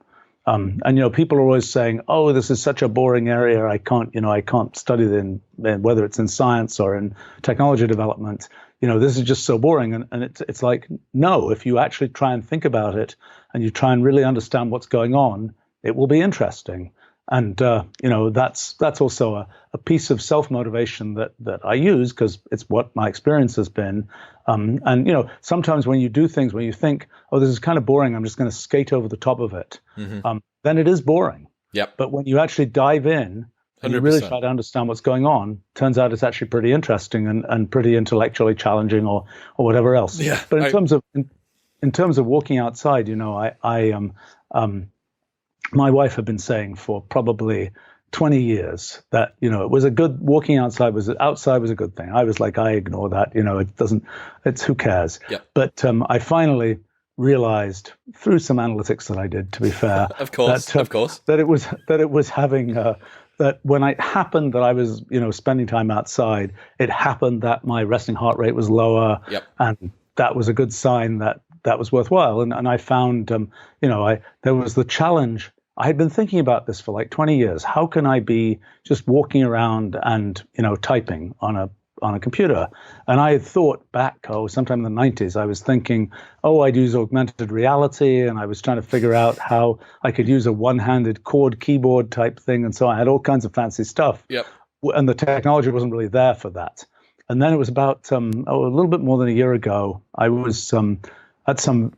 And people are always saying, "Oh, this is such a boring area. I can't study it whether it's in science or in technology development. This is just so boring." And it's like, no, if you actually try and think about it and you try and really understand what's going on, it will be interesting. And that's also a piece of self-motivation that I use, because it's what my experience has been. And sometimes when you do things where you think, "Oh, this is kind of boring, I'm just going to skate over the top of it," then it is boring. Yep. But when you actually dive in and you really try to understand what's going on, turns out it's actually pretty interesting and pretty intellectually challenging or whatever else. Yeah. But in terms of walking outside, my wife had been saying for probably 20 years that, it was a good, walking outside was a good thing. I was like, I ignore that, it's who cares. Yep. But I finally realized through some analytics that I did, to be fair, of course, that it was having, that when it happened that I was, spending time outside, it happened that my resting heart rate was lower. Yep. And that was a good sign that was worthwhile. And I found, there was the challenge. I had been thinking about this for like 20 years. How can I be just walking around and, typing on a computer? And I had thought back, sometime in the 90s, I was thinking, I'd use augmented reality. And I was trying to figure out how I could use a one-handed chord keyboard type thing. And so I had all kinds of fancy stuff. Yep. And the technology wasn't really there for that. And then it was about a little bit more than a year ago, I was at some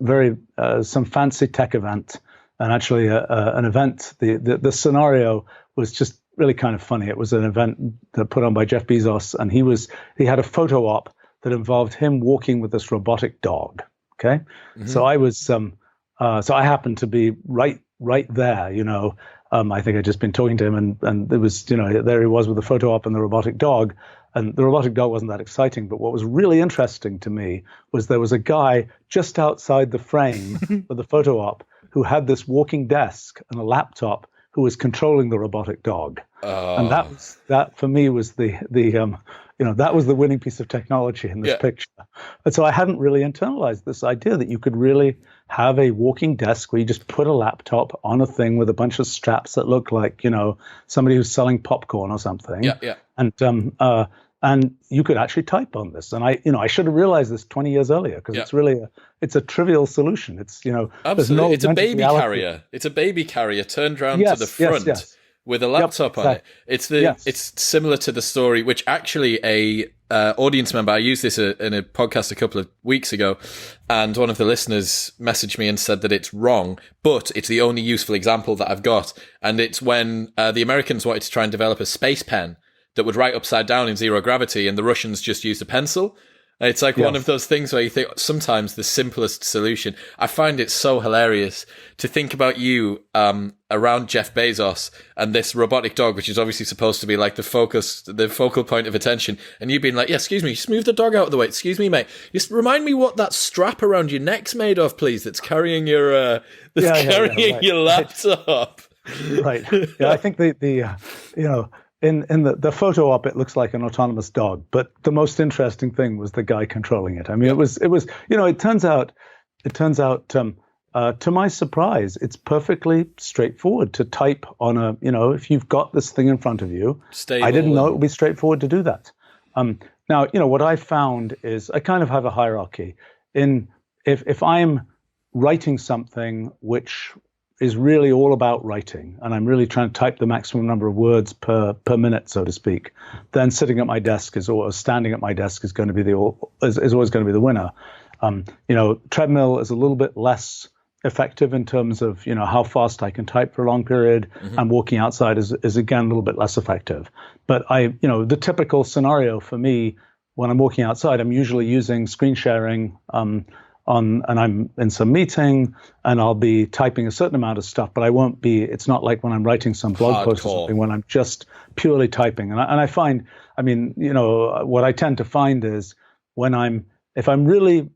fancy tech event. And actually, an event, the scenario was just really kind of funny. It was an event that put on by Jeff Bezos, and he had a photo op that involved him walking with this robotic dog. Okay, so I was so I happened to be right there. I think I'd just been talking to him, and it was there he was with the photo op and the robotic dog. And the robotic dog wasn't that exciting, but what was really interesting to me was there was a guy just outside the frame of the photo op who had this walking desk and a laptop who was controlling the robotic dog. And that for me was that was the winning piece of technology in this picture. And so I hadn't really internalized this idea that you could really have a walking desk where you just put a laptop on a thing with a bunch of straps that look like, somebody who's selling popcorn or something. Yeah, yeah. And and you could actually type on this. And I should have realized this 20 years earlier, because it's a trivial solution. It's, there's Absolutely. no It's a augmented baby reality. carrier. It's a baby carrier turned round to the Yes, yes, front yes. with a laptop on it. Yes. It's similar to the story, which actually a audience member, I used this in a podcast a couple of weeks ago, and one of the listeners messaged me and said that it's wrong, but it's the only useful example that I've got. And it's when the Americans wanted to try and develop a space pen that would write upside down in zero gravity, and the Russians just used a pencil. It's like one of those things where you think sometimes the simplest solution. I find it so hilarious to think about you around Jeff Bezos and this robotic dog, which is obviously supposed to be like the focal point of attention, and you being like, yeah, excuse me, just move the dog out of the way. Excuse me, mate. Just remind me what that strap around your neck's made of, please. That's carrying your your laptop. Right. Yeah, I think in the photo op, it looks like an autonomous dog, but the most interesting thing was the guy controlling it. I mean, it was, it turns out, to my surprise, it's perfectly straightforward to type on if you've got this thing in front of you. I didn't know it would be straightforward to do that. Now, what I found is I kind of have a hierarchy. If I'm writing something which is really all about writing, and I'm really trying to type the maximum number of words per minute, so to speak, then sitting at my desk or standing at my desk is going to be is always going to be the winner. Treadmill is a little bit less effective in terms of how fast I can type for a long period, and walking outside is again a little bit less effective. But the typical scenario for me when I'm walking outside, I'm usually using screen sharing and I'm in some meeting, and I'll be typing a certain amount of stuff, but it's not like when I'm writing some blog post or something when I'm just purely typing. And I find, what I tend to find is if I'm really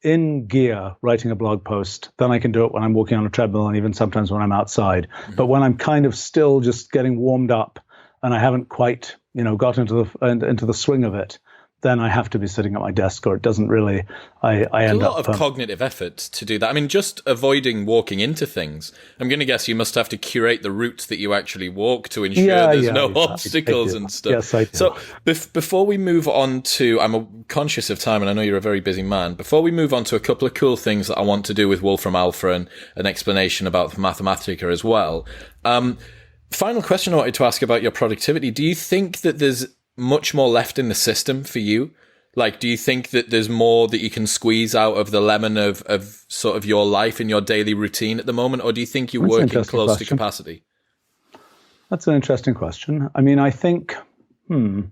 in gear writing a blog post, then I can do it when I'm walking on a treadmill, and even sometimes when I'm outside. But when I'm kind of still just getting warmed up and I haven't quite, got into the swing of it, then I have to be sitting at my desk, or it doesn't really, I end up... a lot of cognitive effort to do that. I mean, just avoiding walking into things. I'm going to guess you must have to curate the routes that you actually walk to ensure there's no obstacles and stuff. Yes, I do. So before we move on to, I'm conscious of time, and I know you're a very busy man. Before we move on to a couple of cool things that I want to do with Wolfram Alpha and an explanation about Mathematica as well. Final question I wanted to ask about your productivity. Do you think that there's much more left in the system for you? Like, do you think that there's more that you can squeeze out of the lemon of sort of your life and your daily routine at the moment? Or do you think you're working close to capacity? That's an interesting question. I mean, I think, well,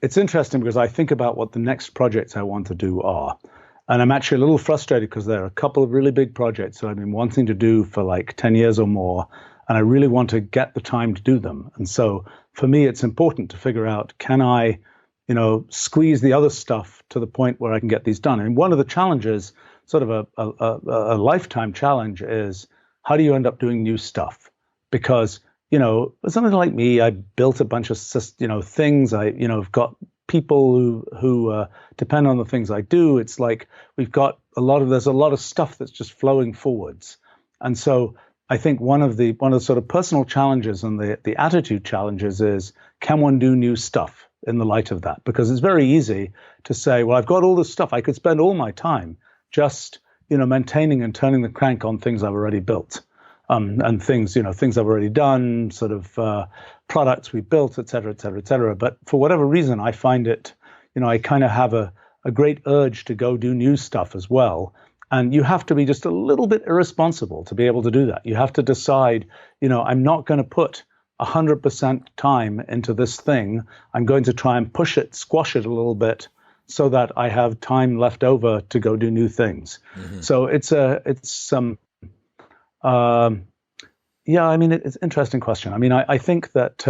it's interesting because I think about what the next projects I want to do are. And I'm actually a little frustrated because there are a couple of really big projects that I've been wanting to do for like 10 years or more, and I really want to get the time to do them. And so for me, it's important to figure out, can I, squeeze the other stuff to the point where I can get these done? And one of the challenges, sort of a lifetime challenge, is how do you end up doing new stuff? Because, something like me, I built a bunch of, things. I've got people who depend on the things I do. It's like there's a lot of stuff that's just flowing forwards. And so I think one of the sort of personal challenges and the attitude challenges is, can one do new stuff in the light of that? Because it's very easy to say, well, I've got all this stuff. I could spend all my time just, maintaining and turning the crank on things I've already built. And things I've already done, sort of products we built, et cetera, et cetera, et cetera. But for whatever reason, I find it, I kind of have a great urge to go do new stuff as well. And you have to be just a little bit irresponsible to be able to do that. You have to decide, I'm not going to put 100% time into this thing. I'm going to try and squash it a little bit so that I have time left over to go do new things. Mm-hmm. So it's it's an interesting question. I mean, I think that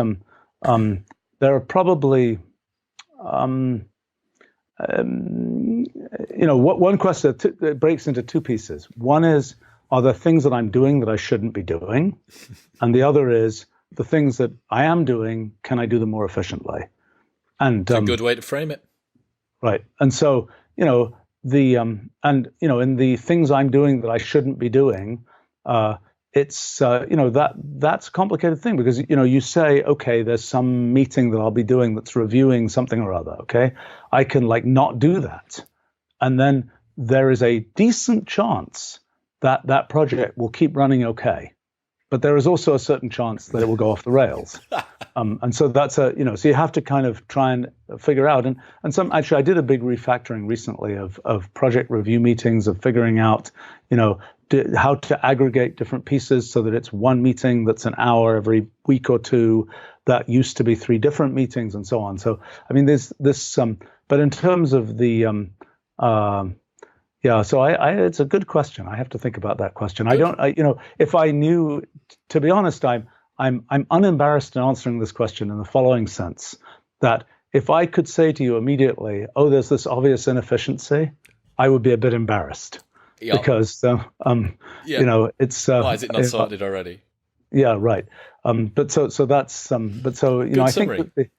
there are probably, one question that breaks into two pieces. One is, are there things that I'm doing that I shouldn't be doing? And the other is, the things that I am doing, can I do them more efficiently? And it's a good way to frame it. Right. And so, in the things I'm doing that I shouldn't be doing, it's that's a complicated thing, because you say, okay, there's some meeting that I'll be doing that's reviewing something or other. Okay, I can like not do that, and then there is a decent chance that that project will keep running okay, but there is also a certain chance that it will go off the rails. And so that's so you have to kind of try and figure out, and actually I did a big refactoring recently of project review meetings, of figuring out, how to aggregate different pieces so that it's one meeting that's an hour every week or two. That used to be 3 different meetings, and so on. So I mean, there's this but in terms of the yeah, so it's a good question. I have to think about that question. If I knew, to be honest, I'm unembarrassed in answering this question in the following sense, that if I could say to you immediately, oh, there's this obvious inefficiency, I would be a bit embarrassed. Yeah. Because it's why is it not sorted already? Yeah, right. But that's I summary. think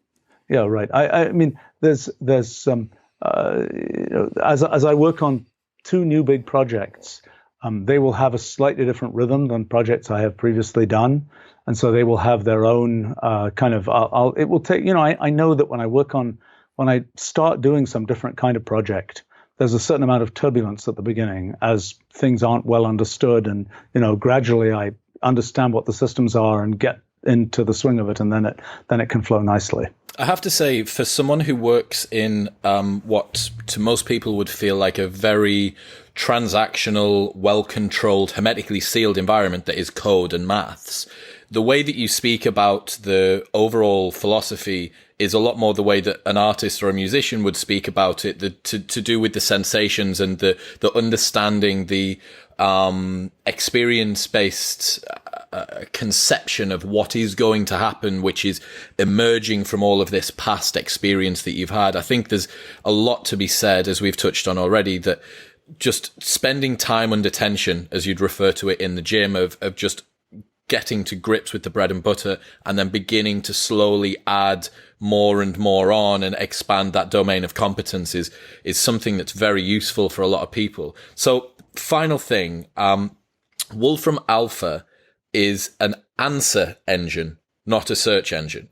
yeah, right. I mean, there's some as I work on 2 new big projects, they will have a slightly different rhythm than projects I have previously done, and so they will have their own kind of. It will take. I know that when I start doing some different kind of project, there's a certain amount of turbulence at the beginning as things aren't well understood, and gradually I understand what the systems are and get into the swing of it, and then it can flow nicely. I have to say, for someone who works in what to most people would feel like a very transactional, well-controlled, hermetically sealed environment that is code and maths, the way that you speak about the overall philosophy is a lot more the way that an artist or a musician would speak about it, to do with the sensations and the understanding, the experience-based conception of what is going to happen, which is emerging from all of this past experience that you've had. I think there's a lot to be said, as we've touched on already, that just spending time under tension, as you'd refer to it in the gym, of just getting to grips with the bread and butter, and then beginning to slowly add more and more on and expand that domain of competence is something that's very useful for a lot of people. So, final thing, Wolfram Alpha is an answer engine, not a search engine.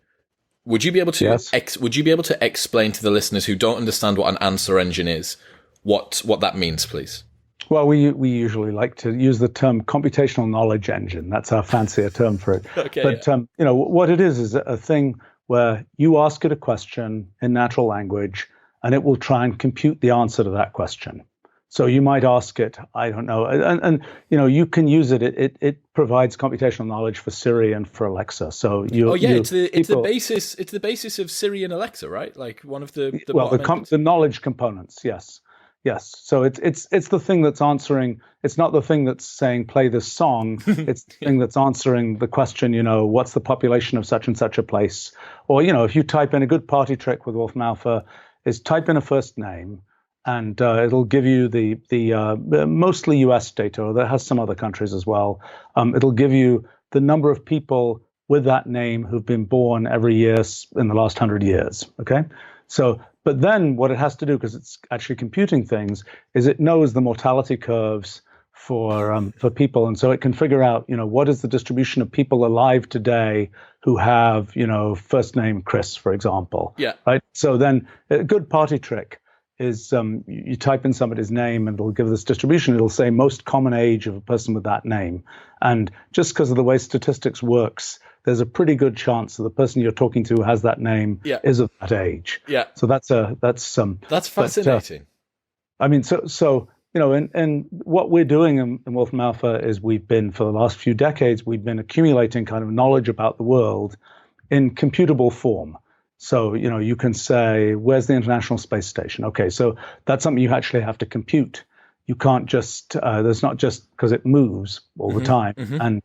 Would you be able to explain to the listeners who don't understand what an answer engine is, what that means, please? Well, we usually like to use the term computational knowledge engine. That's our fancier term for it. Okay, but what it is a thing where you ask it a question in natural language, and it will try and compute the answer to that question. So you might ask it, I don't know, and you can use it. It provides computational knowledge for Siri and for Alexa. So it's the basis of Siri and Alexa, right? Like one of the the knowledge components, yes. So it's the thing that's answering. It's not the thing that's saying play this song. It's the thing that's answering the question. What's the population of such and such a place? Or if you type in, a good party trick with Wolfram Alpha is type in a first name, and it'll give you the mostly US data, or that has some other countries as well. It'll give you the number of people with that name who've been born every year in the last 100 years. Okay, so. But then what it has to do, because it's actually computing things, is it knows the mortality curves for people, and so it can figure out, what is the distribution of people alive today who have, first name Chris, for example. Yeah. Right. So then a good party trick is you type in somebody's name and it'll give this distribution. It'll say most common age of a person with that name, and just because of the way statistics works, there's a pretty good chance that the person you're talking to who has that name is of that age. Yeah. So that's fascinating. And what we're doing in Wolfram Alpha is for the last few decades, we've been accumulating kind of knowledge about the world in computable form. So, you can say, where's the International Space Station? Okay, so that's something you actually have to compute. You can't just, there's not just because it moves all the time. Mm-hmm. And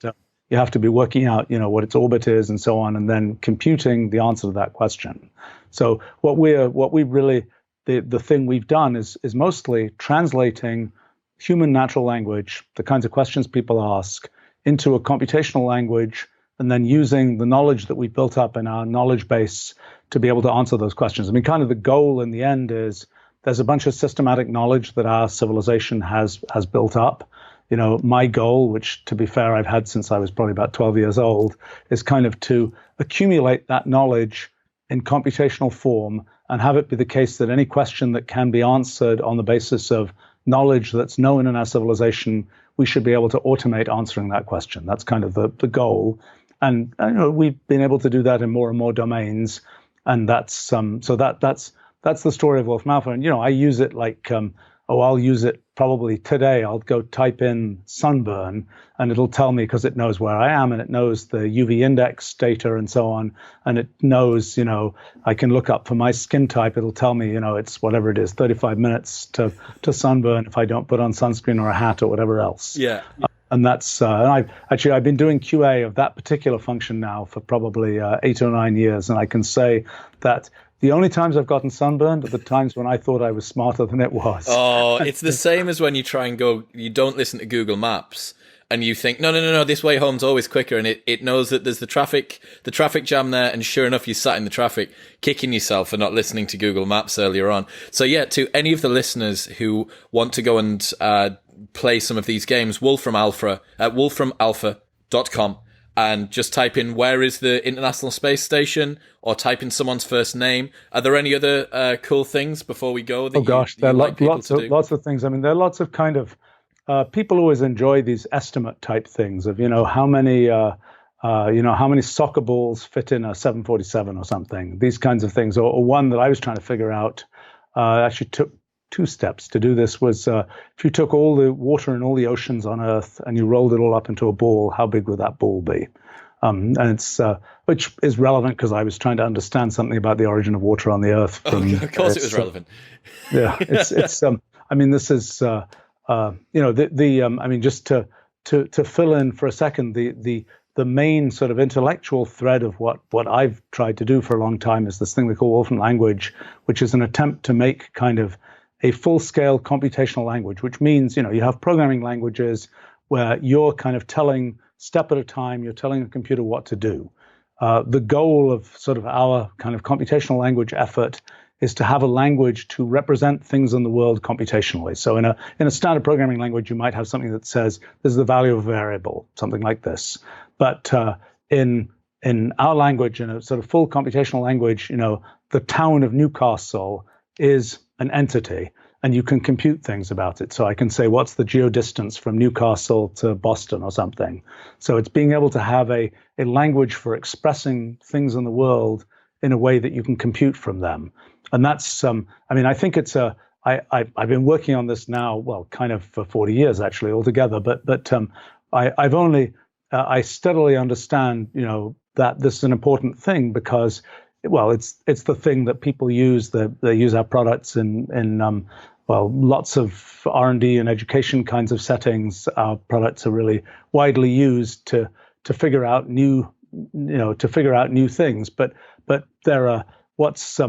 you have to be working out, what its orbit is and so on, and then computing the answer to that question. So the thing we've done is mostly translating human natural language, the kinds of questions people ask, into a computational language, and then using the knowledge that we built up in our knowledge base to be able to answer those questions. I mean, kind of the goal in the end is there's a bunch of systematic knowledge that our civilization has built up. my goal, which to be fair, I've had since I was probably about 12 years old, is kind of to accumulate that knowledge in computational form and have it be the case that any question that can be answered on the basis of knowledge that's known in our civilization, we should be able to automate answering that question. That's kind of the goal. And we've been able to do that in more and more domains. And that's that's the story of Wolfram Alpha. And I use it like I'll use it probably today. I'll go type in sunburn and it'll tell me, because it knows where I am and it knows the UV index data and so on. And it knows, I can look up for my skin type. It'll tell me, it's whatever it is, 35 minutes to sunburn if I don't put on sunscreen or a hat or whatever else. Yeah. And that's, and I've been doing QA of that particular function now for probably 8 or 9 years. And I can say that the only times I've gotten sunburned are the times when I thought I was smarter than it was. Oh, it's the same as when you try and you don't listen to Google Maps and you think, no, this way home's always quicker. And it knows that there's the traffic jam there. And sure enough, you sat in the traffic, kicking yourself for not listening to Google Maps earlier on. So yeah, to any of the listeners who want to go and play some of these games, Wolfram Alpha at wolframalpha.com. And just type in, where is the International Space Station, or type in someone's first name. Are there any other cool things before we go? There are lots of things. I mean, there are lots of kind of, people always enjoy these estimate type things of, how many soccer balls fit in a 747 or something, these kinds of things. Or one that I was trying to figure out, actually took 2 steps to do this, was if you took all the water in all the oceans on Earth and you rolled it all up into a ball, how big would that ball be? And it's which is relevant because I was trying to understand something about the origin of water on the Earth. Of course, it was relevant. Yeah, it's. I mean, this is. I mean, just to fill in for a second, the main sort of intellectual thread of what I've tried to do for a long time is this thing we call Wolfram language, which is an attempt to make kind of a full-scale computational language, which means, you have programming languages where you're kind of telling, step at a time, you're telling a computer what to do. The goal of sort of our kind of computational language effort is to have a language to represent things in the world computationally. So in a standard programming language, you might have something that says, this is the value of a variable, something like this. But in our language, in a sort of full computational language, the town of Newcastle is an entity, and you can compute things about it. So I can say, what's the geodistance from Newcastle to Boston or something? So it's being able to have a language for expressing things in the world in a way that you can compute from them. And that's, I mean, I think it's I've been working on this now, well, kind of for 40 years actually altogether, but I steadily understand, that this is an important thing because, well, it's the thing that people use. They use our products in lots of R&D and education kinds of settings. Our products are really widely used to figure out new things. But there are what's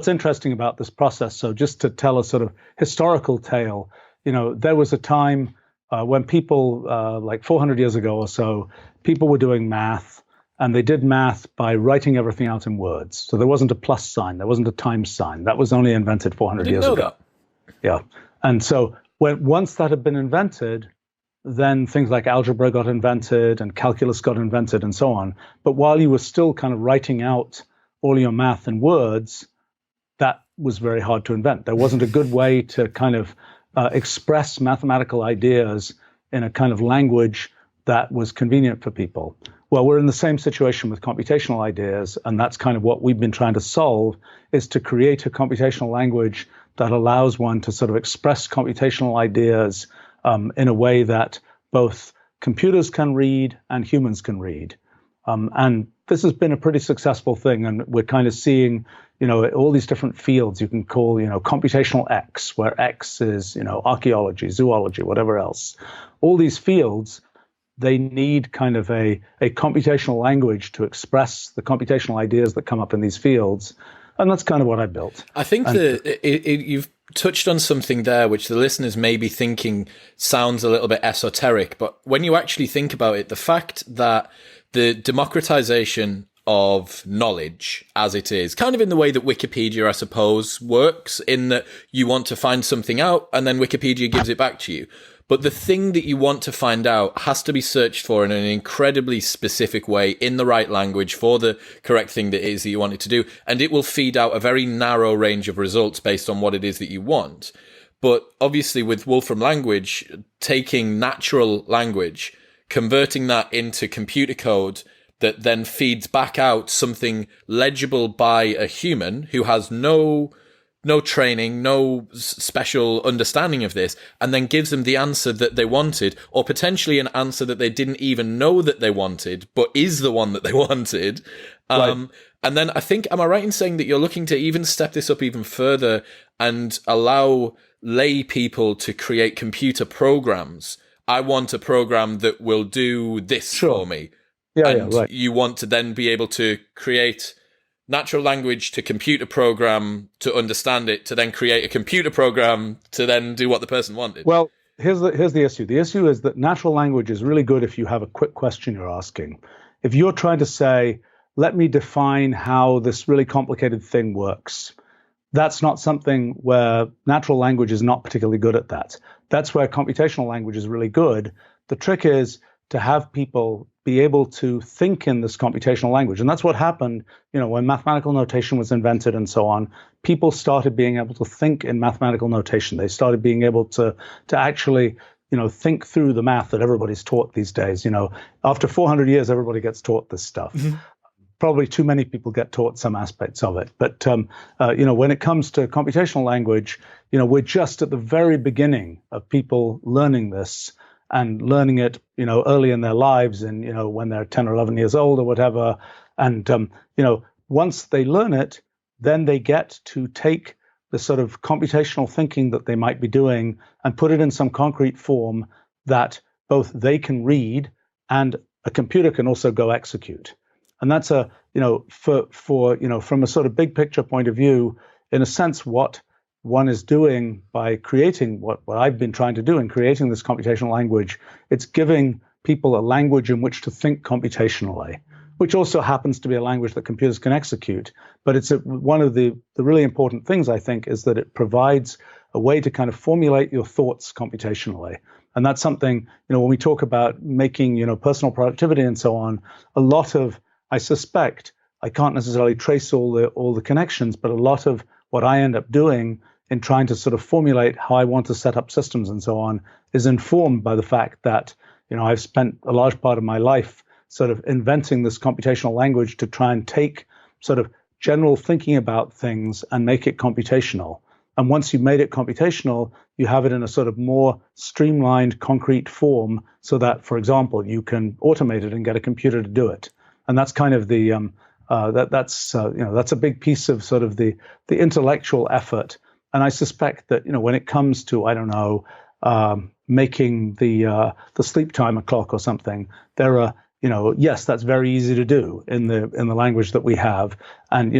interesting about this process. So just to tell a sort of historical tale, there was a time when people like 400 years ago or so, people were doing math. And they did math by writing everything out in words. So there wasn't a plus sign. There wasn't a times sign. That was only invented 400 years ago. That. Yeah. And so once that had been invented, then things like algebra got invented and calculus got invented and so on. But while you were still kind of writing out all your math in words, that was very hard to invent. There wasn't a good way to kind of express mathematical ideas in a kind of language that was convenient for people. Well, we're in the same situation with computational ideas, and that's kind of what we've been trying to solve, is to create a computational language that allows one to sort of express computational ideas in a way that both computers can read and humans can read. And this has been a pretty successful thing, and we're kind of seeing, all these different fields you can call, computational X, where X is, archaeology, zoology, whatever else. All these fields, they need kind of a computational language to express the computational ideas that come up in these fields. And that's kind of what I built. I think you've touched on something there which the listeners may be thinking sounds a little bit esoteric. But when you actually think about it, the fact that the democratization of knowledge as it is, kind of in the way that Wikipedia, I suppose, works, in that you want to find something out and then Wikipedia gives it back to you. But the thing that you want to find out has to be searched for in an incredibly specific way in the right language for the correct thing that it is that you want it to do. And it will feed out a very narrow range of results based on what it is that you want. But obviously with Wolfram language, taking natural language, converting that into computer code that then feeds back out something legible by a human who has no training, no special understanding of this, and then gives them the answer that they wanted, or potentially an answer that they didn't even know that they wanted, but is the one that they wanted. Right. And then I think, am I right in saying that you're looking to even step this up even further and allow lay people to create computer programs? I want a program that will do this for me. And right. You want to then be able to create natural language to computer program to understand it, to then create a computer program to then do what the person wanted. Well, here's the issue. The issue is that natural language is really good if you have a quick question you're asking. If you're trying to say, let me define how this really complicated thing works, that's not something where natural language is not particularly good at that. That's where computational language is really good. The trick is to have people be able to think in this computational language. And that's what happened, when mathematical notation was invented and so on. People started being able to think in mathematical notation. They started being able to actually, think through the math that everybody's taught these days. After 400 years, everybody gets taught this stuff. Mm-hmm. Probably too many people get taught some aspects of it. But, when it comes to computational language, we're just at the very beginning of people learning this and learning it, early in their lives and, when they're 10 or 11 years old or whatever. And, once they learn it, then they get to take the sort of computational thinking that they might be doing and put it in some concrete form that both they can read and a computer can also go execute. And that's from a sort of big picture point of view, in a sense, what one is doing by creating what I've been trying to do in creating this computational language. It's giving people a language in which to think computationally, which also happens to be a language that computers can execute. But it's one of the really important things, I think, is that it provides a way to kind of formulate your thoughts computationally. And that's something, when we talk about making, personal productivity and so on, a lot of, I suspect, I can't necessarily trace all the connections, but a lot of what I end up doing in trying to sort of formulate how I want to set up systems and so on is informed by the fact that, I've spent a large part of my life sort of inventing this computational language to try and take sort of general thinking about things and make it computational. And once you've made it computational, you have it in a sort of more streamlined, concrete form so that, for example, you can automate it and get a computer to do it. And that's kind of the that's a big piece of sort of the intellectual effort. And I suspect that when it comes to making the sleep timer clock or something, there are yes, that's very easy to do in the language that we have, and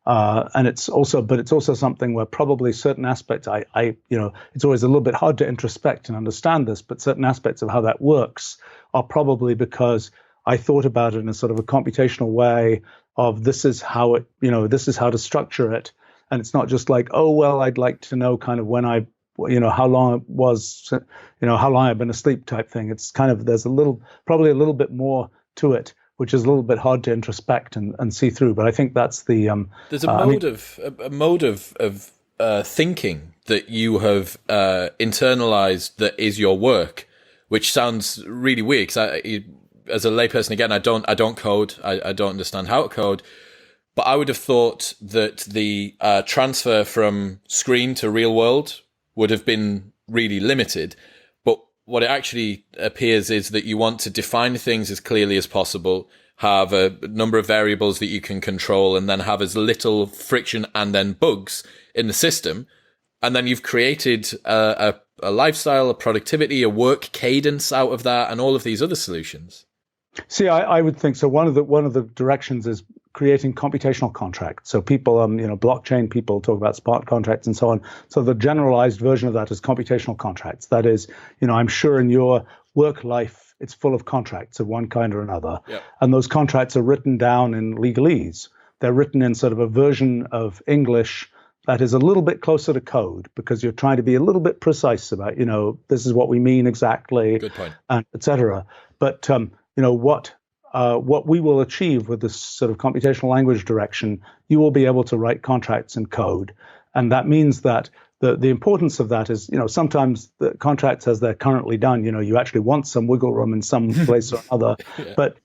and it's also something where probably certain aspects it's always a little bit hard to introspect and understand this, but certain aspects of how that works are probably because I thought about it in a sort of a computational way of this is how to structure it. And it's not just like, oh, well, I'd like to know kind of when how long it was, how long I've been asleep type thing. It's kind of, there's probably a little bit more to it, which is a little bit hard to introspect and see through. But I think that's the, there's a mode of thinking that you have internalized that is your work, which sounds really weird because as a layperson, again, I don't code. I don't understand how to code. But I would have thought that the transfer from screen to real world would have been really limited. But what it actually appears is that you want to define things as clearly as possible, have a number of variables that you can control, and then have as little friction and then bugs in the system. And then you've created a lifestyle, a productivity, a work cadence out of that, and all of these other solutions. See, I would think so. One of the directions is creating computational contracts. So people, blockchain people talk about smart contracts and so on. So the generalized version of that is computational contracts. That is, I'm sure in your work life, it's full of contracts of one kind or another. Yep. And those contracts are written down in legalese. They're written in sort of a version of English that is a little bit closer to code, because you're trying to be a little bit precise about, this is what we mean exactly, Good point. and et cetera. But, what we will achieve with this sort of computational language direction, you will be able to write contracts in code. And that means that the importance of that is, sometimes the contracts as they're currently done, you actually want some wiggle room in some place or another. Yeah. But,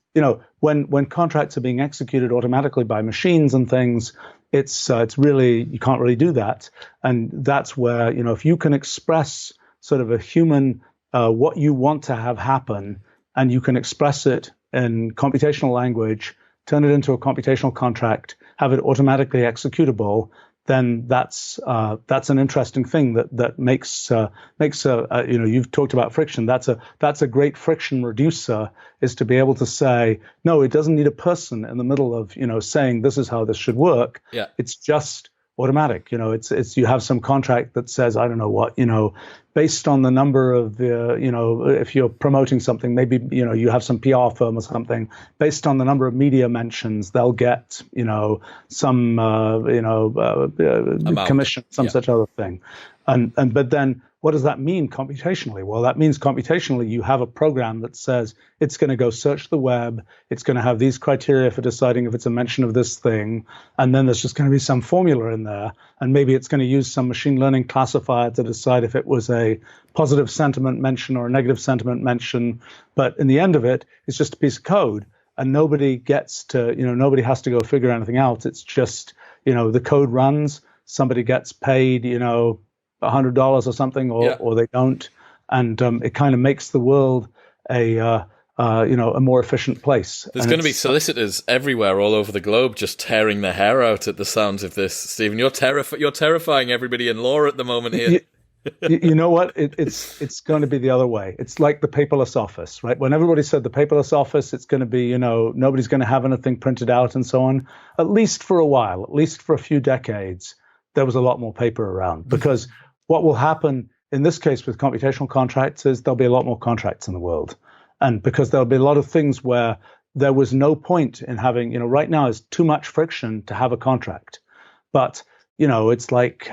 when contracts are being executed automatically by machines and things, it's really, you can't really do that. And that's where, if you can express sort of a human, what you want to have happen, and you can express it in computational language, turn it into a computational contract, have it automatically executable, then that's an interesting thing that makes you've talked about friction. That's a great friction reducer, is to be able to say, no, it doesn't need a person in the middle of saying this is how this should work. Yeah. It's just automatic. It's you have some contract that says, I don't know what, based on the number of if you're promoting something, maybe you have some PR firm or something, based on the number of media mentions, they'll get some commission, some such other thing. But then what does that mean computationally? Well, that means computationally you have a program that says it's going to go search the web, it's going to have these criteria for deciding if it's a mention of this thing, and then there's just going to be some formula in there, and maybe it's going to use some machine learning classifier to decide if it was a positive sentiment mention or a negative sentiment mention. But in the end of it, it's just a piece of code, and nobody gets to, nobody has to go figure anything out. It's just, the code runs, somebody gets paid, $100 or something, or they don't, and it kind of makes the world a more efficient place. There's going to be solicitors everywhere, all over the globe, just tearing their hair out at the sounds of this. Stephen, you're terrifying everybody in law at the moment here. You know what? It's going to be the other way. It's like the paperless office, right? When everybody said the paperless office, it's going to be, nobody's going to have anything printed out and so on. At least for a while, at least for a few decades, there was a lot more paper around, because what will happen in this case with computational contracts is there'll be a lot more contracts in the world. And because there'll be a lot of things where there was no point in having, right now is too much friction to have a contract. But, it's like,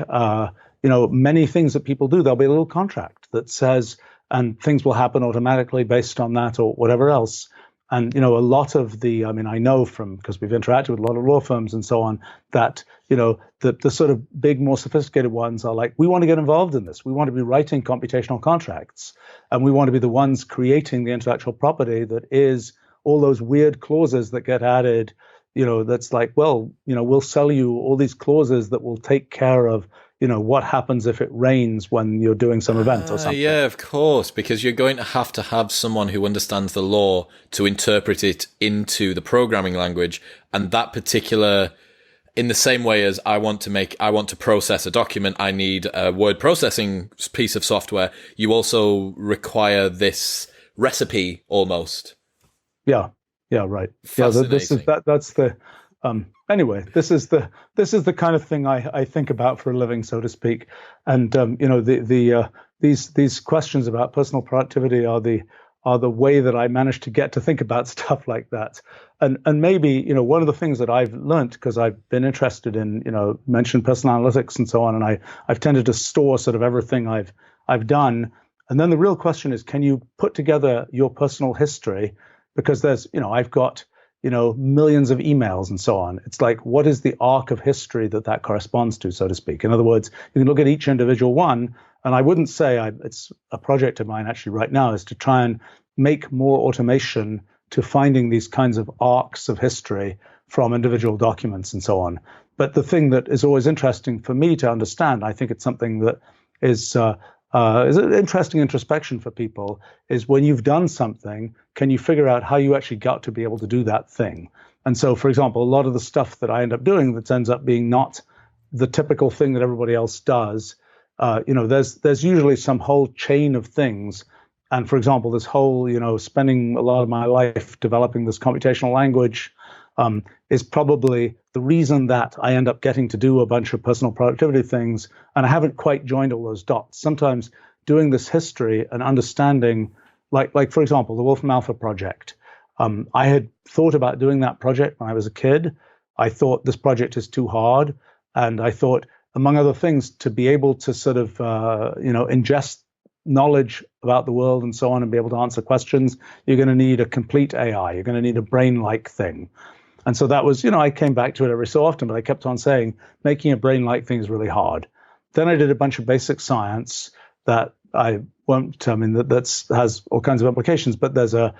many things that people do, there'll be a little contract that says, and things will happen automatically based on that or whatever else. And, a lot of I know because we've interacted with a lot of law firms and so on, that, the sort of big, more sophisticated ones are like, we want to get involved in this. We want to be writing computational contracts, and we want to be the ones creating the intellectual property that is all those weird clauses that get added, that's like, well, we'll sell you all these clauses that will take care of, what happens if it rains when you're doing some event or something. Yeah, of course, because you're going to have someone who understands the law to interpret it into the programming language, and that particular, in the same way as I want to process a document, I need a word processing piece of software. You also require this recipe almost. Yeah, right. Yeah, that's the. Anyway, this is the kind of thing I think about for a living, so to speak. And these questions about personal productivity are the way that I managed to get to think about stuff like that. And maybe one of the things that I've learned, because I've been interested in mentioned personal analytics and so on, and I've tended to store sort of everything I've done. And then the real question is, can you put together your personal history? Because there's I've got millions of emails and so on. It's like, what is the arc of history that corresponds to, so to speak? In other words, you can look at each individual one, and I wouldn't say it's a project of mine actually right now is to try and make more automation to finding these kinds of arcs of history from individual documents and so on. But the thing that is always interesting for me to understand, I think it's something that is an interesting introspection for people, is when you've done something, can you figure out how you actually got to be able to do that thing? And so, for example, a lot of the stuff that I end up doing that ends up being not the typical thing that everybody else does, there's usually some whole chain of things. And for example, this whole, spending a lot of my life developing this computational language is probably the reason that I end up getting to do a bunch of personal productivity things, and I haven't quite joined all those dots. Sometimes doing this history and understanding, like for example, the Wolfram Alpha project. I had thought about doing that project when I was a kid. I thought this project is too hard, and I thought among other things, to be able to sort of, ingest knowledge about the world and so on and be able to answer questions, you're going to need a complete AI. You're going to need a brain-like thing. And so that was, I came back to it every so often, but I kept on saying, making a brain-like thing is really hard. Then I did a bunch of basic science that I won't, that has all kinds of implications, but there's a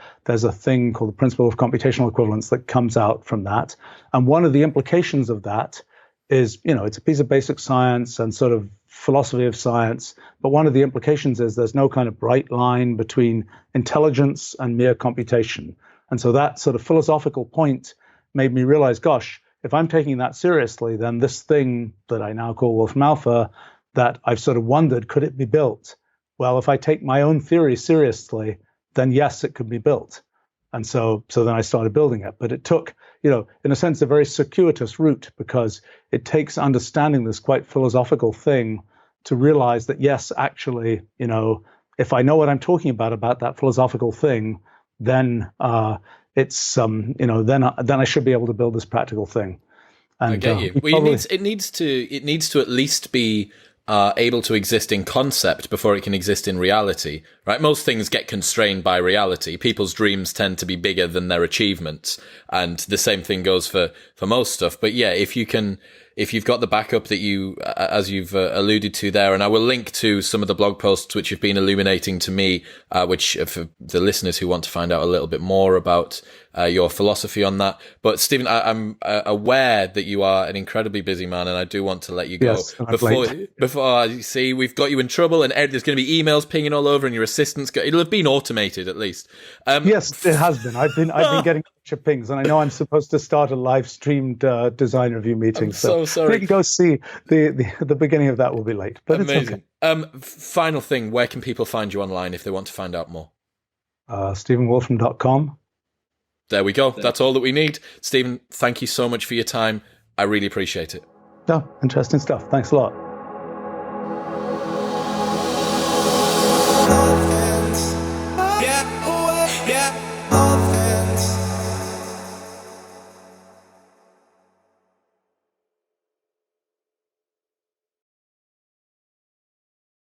thing called the principle of computational equivalence that comes out from that. And one of the implications of that is, it's a piece of basic science and sort of philosophy of science, but one of the implications is there's no kind of bright line between intelligence and mere computation. And so that sort of philosophical point made me realize, gosh, if I'm taking that seriously, then this thing that I now call Wolfram Alpha, that I've sort of wondered, could it be built? Well, if I take my own theory seriously, then yes, it could be built. And so then I started building it. But it took, in a sense, a very circuitous route, because it takes understanding this quite philosophical thing to realize that, yes, actually, if I know what I'm talking about that philosophical thing, then it's then I should be able to build this practical thing. And, I get you. Well, it needs to at least be able to exist in concept before it can exist in reality, right? Most things get constrained by reality. People's dreams tend to be bigger than their achievements, and the same thing goes for most stuff. But yeah, if you've got the backup that you, as you've alluded to there, and I will link to some of the blog posts which have been illuminating to me, which for the listeners who want to find out a little bit more about your philosophy on that. But Stephen, I'm aware that you are an incredibly busy man, and I do want to let you go. Yes, before you see, we've got you in trouble, and there's going to be emails pinging all over, and your assistants it'll have been automated at least. Yes, it has been. I've been getting a bunch of pings, and I know I'm supposed to start a live streamed design review meeting. I'm so sorry. You can go see the beginning of that will be late, but amazing. It's okay. Final thing, where can people find you online if they want to find out more? StephenWolfram.com. There we go. That's all that we need. Stephen, thank you so much for your time. I really appreciate it. No, interesting stuff. Thanks a lot.